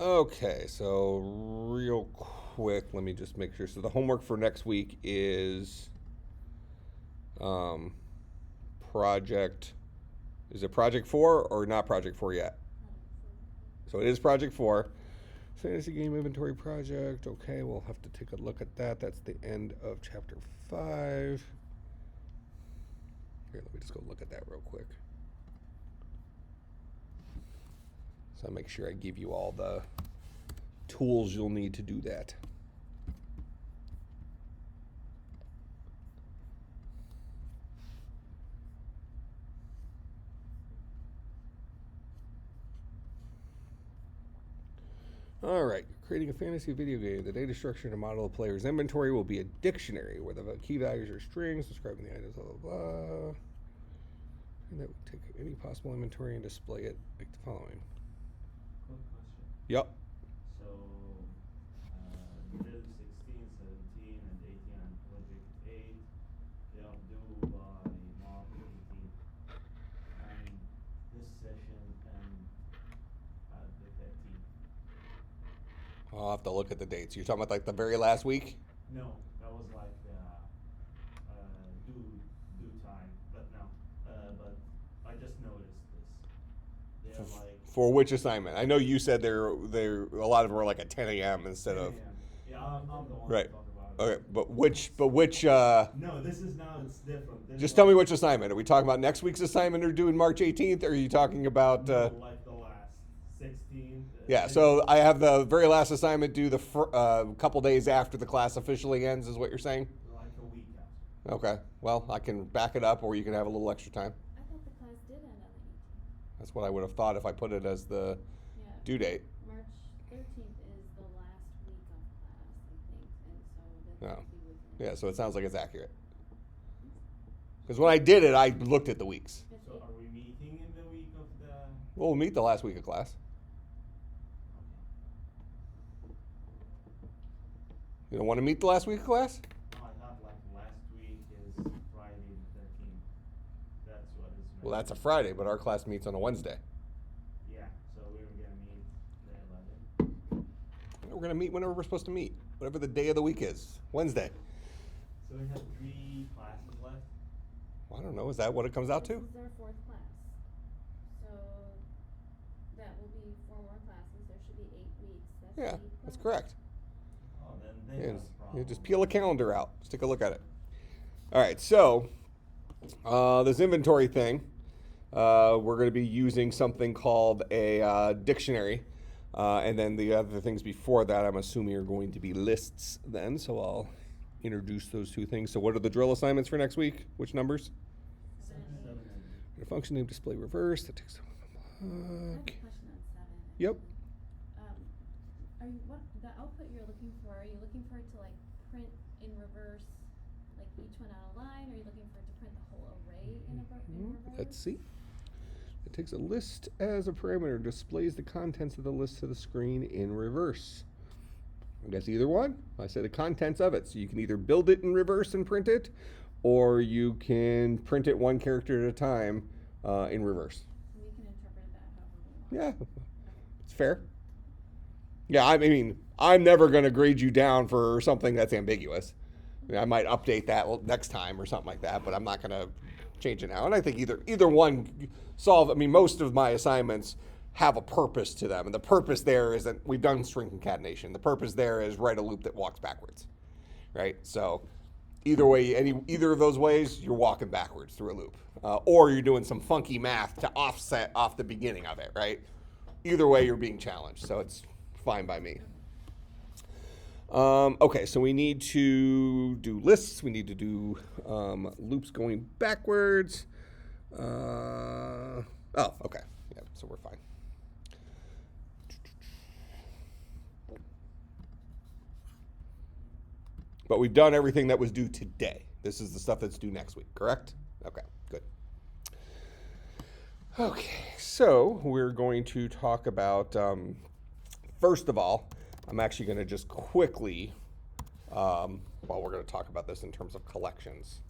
Okay, so real quick, let me just make sure. So the homework for next week is project, is it project 4 or not project 4 yet? So it is project 4. Fantasy game inventory project. Okay, we'll have to take a look at that. That's the end of chapter 5. Here, let me just go look at that real quick. So I'll make sure I give you all the tools you'll need to do that. All right, creating a fantasy video game. The data structure to model a player's inventory will be a dictionary where the key values are strings, describing the items, blah, blah, blah. And that would take any possible inventory and display it like the following. Quick question. Yep. So, you did 16, 17, and 18 on project 8. They are due by March 18th. And this session and the 13th. I'll have to look at the dates. You're talking about like the very last week? No, that was like due For which assignment? I know you said there a lot of them were like at 10 a.m. instead of. Yeah, I'm the one Right. to talk about it. Okay, but which? No, this is now, it's different. This Just one- tell me which assignment. Are we talking about next week's assignment or doing March 18th? Or are you talking about? No, like the last 16. Yeah. So I have the very last assignment due the couple days after the class officially ends. Is what you're saying? Like a week after. Okay. Well, I can back it up, or you can have a little extra time. I thought the class did end on the 18th. That's what I would have thought if I put it as the Yeah. due date. March 13th is the last week of class, I think, and so No. that would be within. Yeah. So it sounds like it's accurate. Because when I did it, I looked at the weeks. That's So it. are we meeting in the week of the? We'll meet the last week of class. You don't want to meet the last week of class? No, I thought like last week is Friday the 13th. That's what is. Well, that's a Friday, but our class meets on a Wednesday. Yeah, so we were gonna meet the 11th. We're going to meet whenever we're supposed to meet, whatever the day of the week is. Wednesday. So we have 3 classes left. Well, I don't know. Is that what it comes out This to? is our 4th class. So that will be 4 more classes. There should be 8 weeks. That's Yeah, 8 that's classes. correct. Oh, then they Yeah, have a just, problem. just peel a calendar out. Just take a look at it. All right, so this inventory thing, we're going to be using something called a dictionary. And then the other things before that, I'm assuming, are going to be lists then. So I'll introduce those two things. So what are the drill assignments for next week? Which numbers? 7 and 8. 7 and A function name display reverse. That takes. I have a Okay. question on 7. Yep. Are you, what, the output you're looking for, are you looking for it to like print in reverse, like each one on a line, or are you looking for it to print the whole array in reverse? Let's see. It takes a list as a parameter, displays the contents of the list to the screen in reverse. I guess either one. I say the contents of it. So you can either build it in reverse and print it, or you can print it one character at a time in reverse. So we can interpret that however we want. Yeah, it's fair. Yeah, I mean, I'm never going to grade you down for something that's ambiguous. I mean, I might update that next time or something like that, but I'm not going to change it now. And I think either one solve. I mean, most of my assignments have a purpose to them, and the purpose there is that we've done string concatenation. The purpose there is write a loop that walks backwards, right? So either way, either of those ways, you're walking backwards through a loop, or you're doing some funky math to offset off the beginning of it, right? Either way, you're being challenged, so it's fine by me. Okay, so we need to do lists. We need to do loops going backwards. Oh, okay. Yeah, so we're fine. But we've done everything that was due today. This is the stuff that's due next week, correct? Okay, good. Okay, so we're going to talk about, first of all, I'm actually going to just quickly, we're going to talk about this in terms of collections.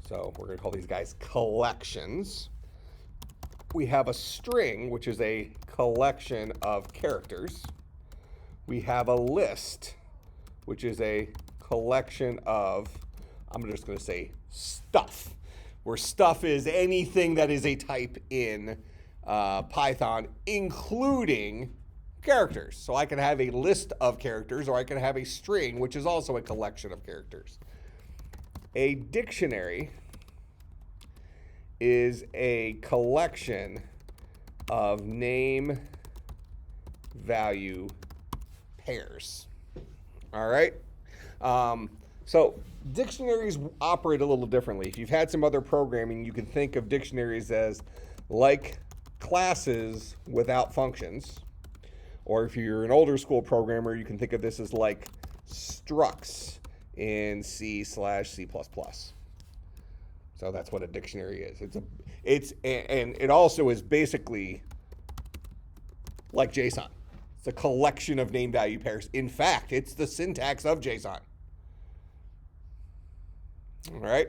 So we're going to call these guys collections. We have a string, which is a collection of characters. We have a list, which is a collection of, I'm just going to say stuff, where stuff is anything that is a type in Python, including characters. So I can have a list of characters, or I can have a string, which is also a collection of characters. A dictionary is a collection of name value pairs. All right? So dictionaries operate a little differently. If you've had some other programming, you can think of dictionaries as like classes without functions. Or if you're an older school programmer, you can think of this as like structs in C/C++. So that's what a dictionary is. And it also is basically like JSON. It's a collection of name value pairs. In fact, it's the syntax of JSON. All right.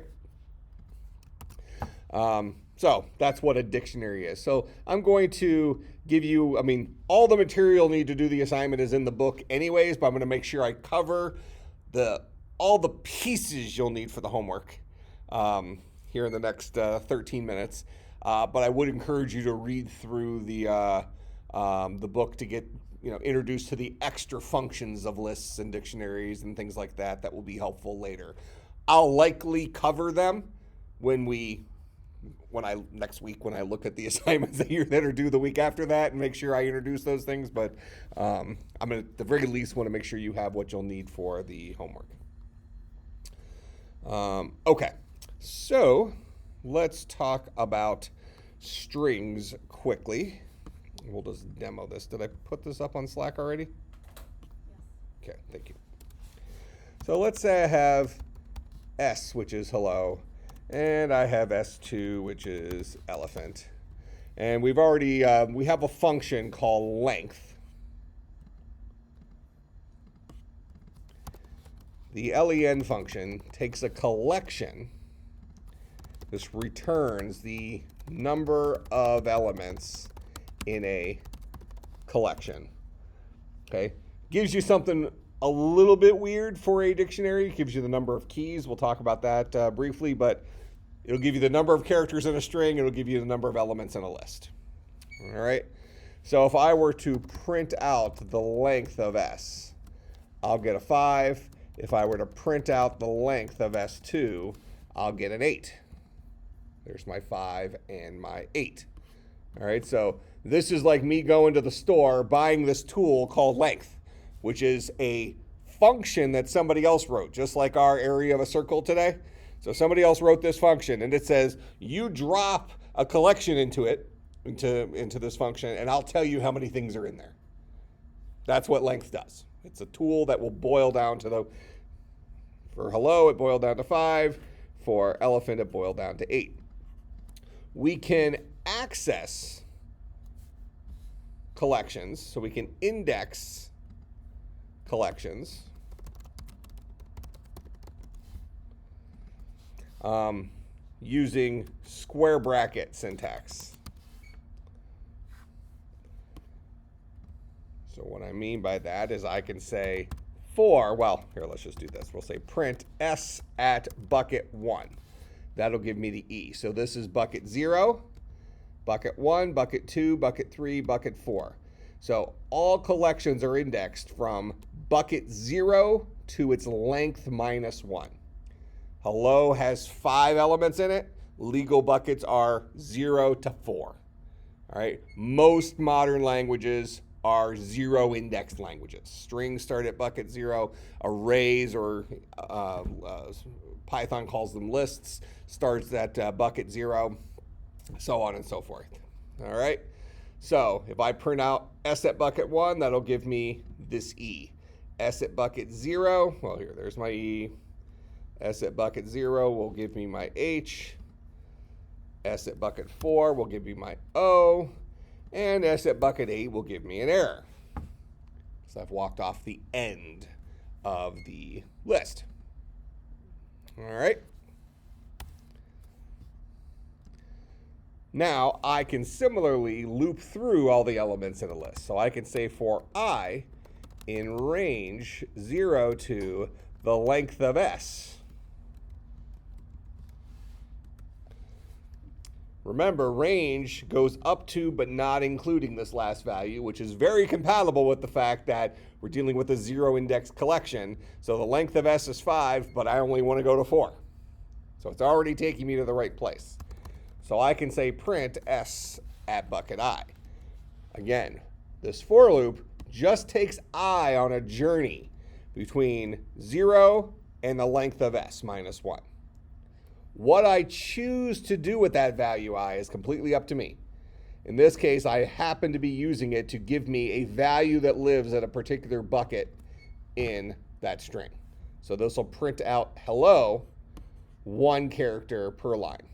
So that's what a dictionary is. So I'm going to give you, all the material need to do the assignment is in the book anyways, but I'm going to make sure I cover all the pieces you'll need for the homework here in the next 13 minutes. but I would encourage you to read through the book to get introduced to the extra functions of lists and dictionaries and things like that that will be helpful later. I'll likely cover them next week when I look at the assignments that are due the week after that and make sure I introduce those things. But I'm gonna, at the very least, want to make sure you have what you'll need for the homework. Okay, so let's talk about strings quickly. We'll just demo this. Did I put this up on Slack already? Yes. Okay, thank you. So let's say I have S, which is hello, and I have S2, which is elephant. And we've already, we have a function called length. The len function takes a collection. This returns the number of elements in a collection. Okay, gives you something a little bit weird for a dictionary. It gives you the number of keys. We'll talk about that briefly, but it'll give you the number of characters in a string. It'll give you the number of elements in a list. All right. So if I were to print out the length of S, I'll get a 5. If I were to print out the length of S2, I'll get an 8. There's my 5 and my 8. All right, so this is like me going to the store, buying this tool called length, which is a function that somebody else wrote, just like our area of a circle today. So somebody else wrote this function, and it says you drop a collection into this function, and I'll tell you how many things are in there. That's what length does. It's a tool that will boil down to for hello, it boiled down to 5. For elephant, it boiled down to 8. We can access collections, so we can index collections using square bracket syntax. So what I mean by that is I can say let's just do this. We'll say print S at bucket 1. That'll give me the E. So this is bucket 0, bucket 1, bucket 2, bucket 3, bucket 4. So all collections are indexed from bucket 0 to its length minus 1. Hello has 5 elements in it. Legal buckets are 0 to 4. All right. Most modern languages are 0 indexed languages. Strings start at bucket 0. Arrays, or Python calls them lists, starts at bucket 0, so on and so forth. All right. So if I print out S at bucket 1, that'll give me this E. S at bucket 0, well, there's my E. S at bucket 0 will give me my H. S at bucket 4 will give me my O. And S at bucket 8 will give me an error. So I've walked off the end of the list. All right. Now I can similarly loop through all the elements in a list. So I can say for I in range 0 to the length of S. Remember, range goes up to but not including this last value, which is very compatible with the fact that we're dealing with a 0 index collection. So the length of S is 5, but I only want to go to 4. So it's already taking me to the right place. So I can say print S at bucket I. Again, this for loop just takes I on a journey between 0 and the length of S minus 1. What I choose to do with that value I is completely up to me. In this case, I happen to be using it to give me a value that lives at a particular bucket in that string. So this will print out hello, 1 character per line.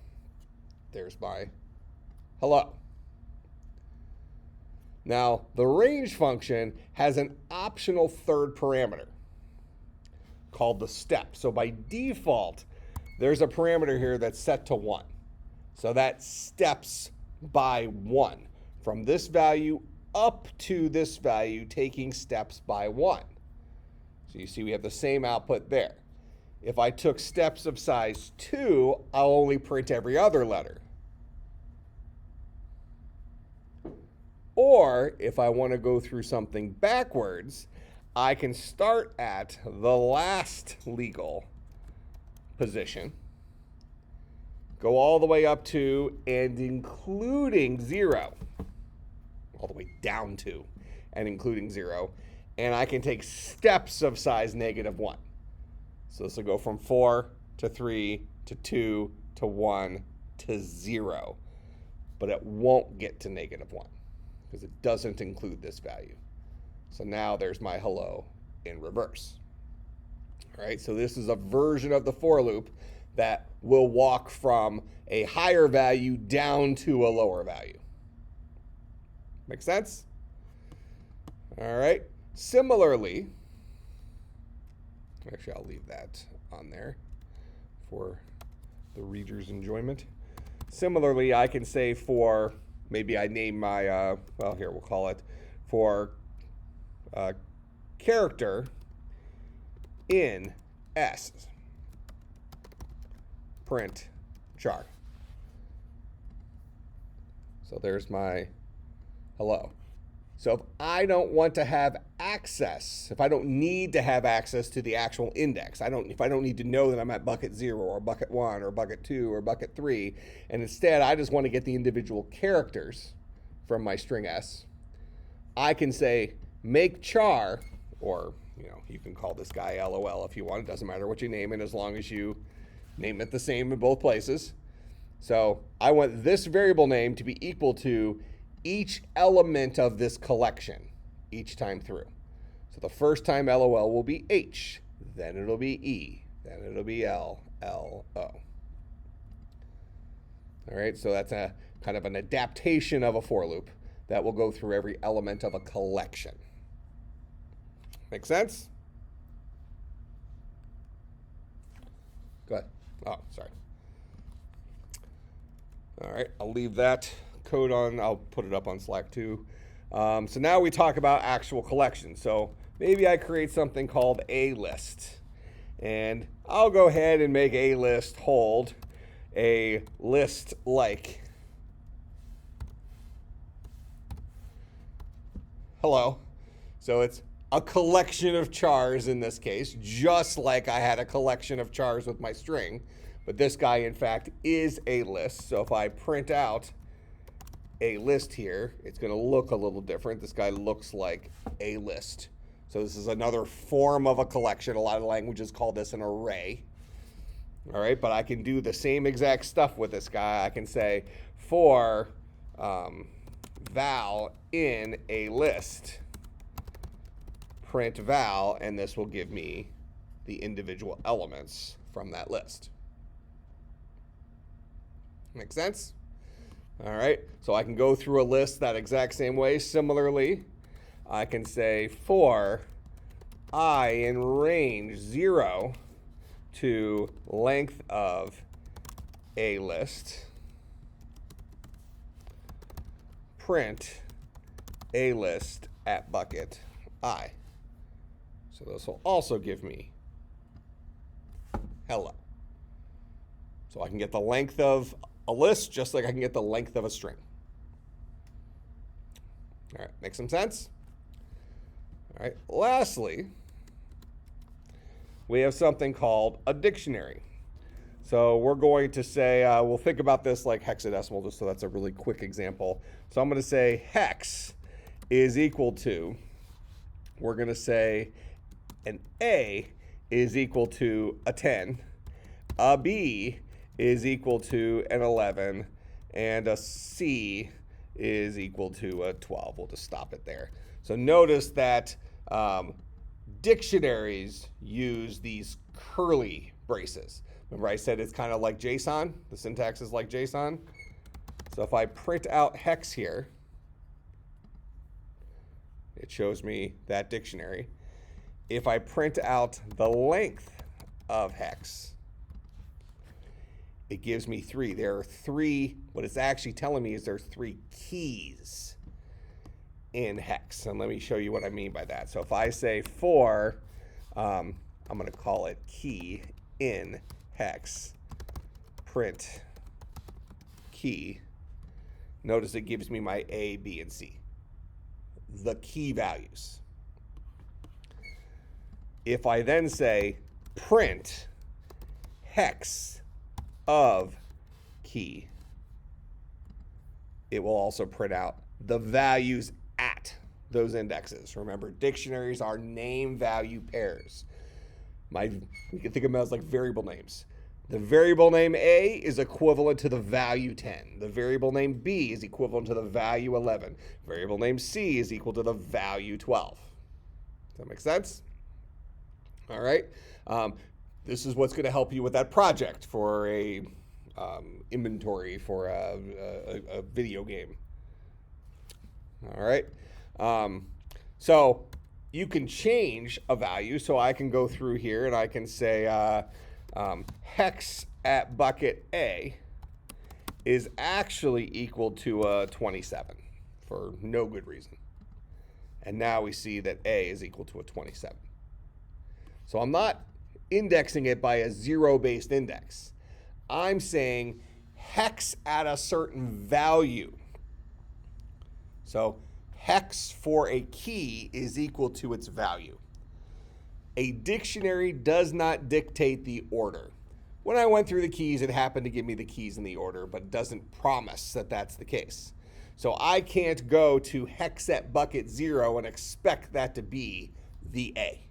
There's my hello. Now, the range function has an optional third parameter called the step. So by default, there's a parameter here that's set to 1. So that steps by 1 from this value up to this value, taking steps by 1. So you see we have the same output there. If I took steps of size 2, I'll only print every other letter. Or if I want to go through something backwards, I can start at the last legal position, go all the way up to and including 0, all the way down to and including 0, and I can take steps of size -1. So this will go from 4 to 3 to 2 to 1 to 0, but it won't get to -1 because it doesn't include this value. So now there's my hello in reverse. All right, so this is a version of the for loop that will walk from a higher value down to a lower value. Make sense? All right, similarly, actually I'll leave that on there for the reader's enjoyment. Similarly, I can say for, maybe I name my, well here we'll call it, for character in S, print char. So there's my hello. So if I don't want to have access, if I don't need to have access to the actual index, if I don't need to know that I'm at bucket 0 or bucket 1 or bucket 2 or bucket 3, and instead I just want to get the individual characters from my string S, I can say make char, or you can call this guy LOL if you want. It doesn't matter what you name it as long as you name it the same in both places. So I want this variable name to be equal to each element of this collection each time through. So the first time LOL will be H, then it'll be E, then it'll be L, L, O. All right, so that's a kind of an adaptation of a for loop that will go through every element of a collection. Make sense? Go ahead. Oh, sorry. All right, I'll leave that code on. I'll put it up on Slack too. So now we talk about actual collections. So maybe I create something called a list, and I'll go ahead and make a list hold a list like hello. So it's a collection of chars in this case, just like I had a collection of chars with my string, but this guy in fact is a list. So if I print out a list here, it's going to look a little different. This guy looks like a list. So this is another form of a collection. A lot of languages call this an array. All right, but I can do the same exact stuff with this guy. I can say for val in a list, print val, and this will give me the individual elements from that list. Make sense? All right, so I can go through a list that exact same way. Similarly, I can say for I in range 0 to length of a list, print a list at bucket I. So this will also give me hello. So I can get the length of a list just like I can get the length of a string. All right, make some sense? All right, lastly, we have something called a dictionary. So we're going to say, we'll think about this like hexadecimal, just so that's a really quick example. So I'm going to say hex is equal to, we're going to say an A is equal to a 10, a B is equal to an 11, and a C is equal to a 12. We'll just stop it there. So notice that dictionaries use these curly braces. Remember I said it's kind of like JSON? The syntax is like JSON. So if I print out hex here, it shows me that dictionary. If I print out the length of hex, it gives me 3. There are 3, what it's actually telling me is there's 3 keys in hex. And let me show you what I mean by that. So if I say for, I'm going to call it key in hex, print key, notice it gives me my A, B, and C. the key values. If I then say print hex of key, it will also print out the values at those indexes. Remember, dictionaries are name value pairs. We can think of them as like variable names. The variable name A is equivalent to the value 10. The variable name B is equivalent to the value 11. Variable name C is equal to the value 12. Does that make sense? All right. This is what's going to help you with that project for a inventory for a video game. All right. So you can change a value. So I can go through here and I can say hex at bucket A is actually equal to 27 for no good reason. And now we see that A is equal to a 27. So I'm not indexing it by a zero-based index. I'm saying hex at a certain value. So hex for a key is equal to its value. A dictionary does not dictate the order. When I went through the keys, it happened to give me the keys in the order, but it doesn't promise that that's the case. So I can't go to hex at bucket 0 and expect that to be the A.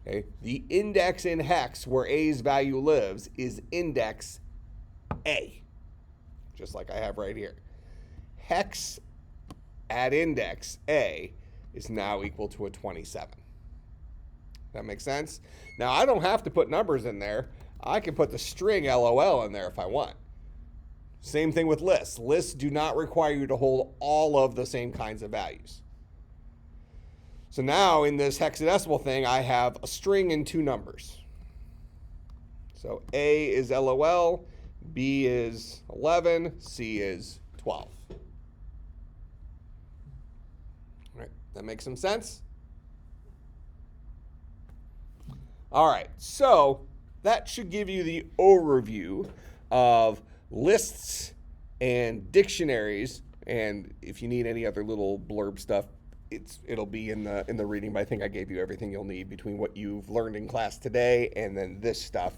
Okay? The index in hex where A's value lives is index A, just like I have right here. Hex at index A is now equal to a 27. That makes sense? Now, I don't have to put numbers in there. I can put the string LOL in there if I want. Same thing with lists. Lists do not require you to hold all of the same kinds of values. So now in this hexadecimal thing, I have a string and two numbers. So A is LOL, B is 11, C is 12. All right, that makes some sense? All right, so that should give you the overview of lists and dictionaries, and if you need any other little blurb stuff, it'll be in the reading, but I think I gave you everything you'll need between what you've learned in class today and then this stuff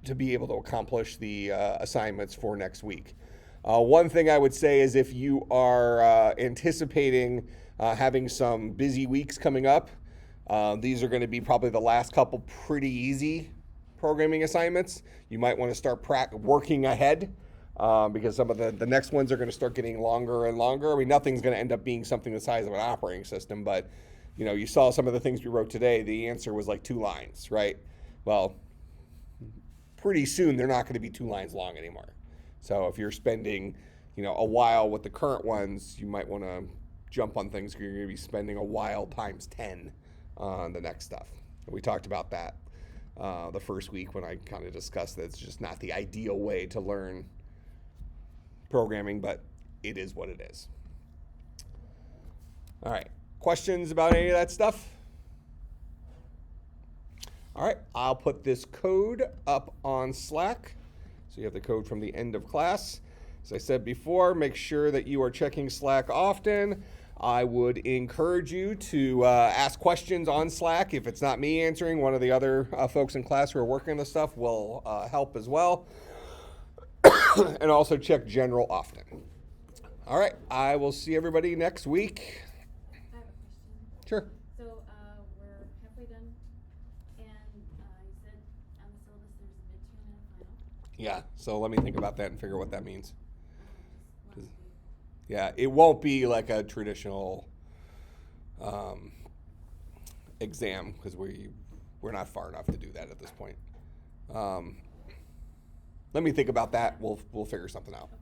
to be able to accomplish the assignments for next week. One thing I would say is if you are anticipating having some busy weeks coming up, these are going to be probably the last couple pretty easy programming assignments. You might want to start working ahead because some of the next ones are going to start getting longer and longer. I mean, nothing's going to end up being something the size of an operating system, but you saw some of the things we wrote today. The answer was like 2 lines, right? Well, pretty soon they're not going to be 2 lines long anymore. So if you're spending, a while with the current ones, you might want to jump on things. You're going to be spending a while times 10 on the next stuff. We talked about that the first week when I kind of discussed that it's just not the ideal way to learn programming, but it is what it is. All right, questions about any of that stuff? All right, I'll put this code up on Slack. So you have the code from the end of class. As I said before, make sure that you are checking Slack often. I would encourage you to ask questions on Slack. If it's not me answering, one of the other folks in class who are working on this stuff will help as well. And also check general often. All right, I will see everybody next week. I have a question. Sure. So we're halfway done, and you said on the syllabus there's a midterm and a final. Yeah, so let me think about that and figure what that means. Just last week. Yeah, it won't be like a traditional exam because we're not far enough to do that at this point. Let me think about that. We'll figure something out. Okay.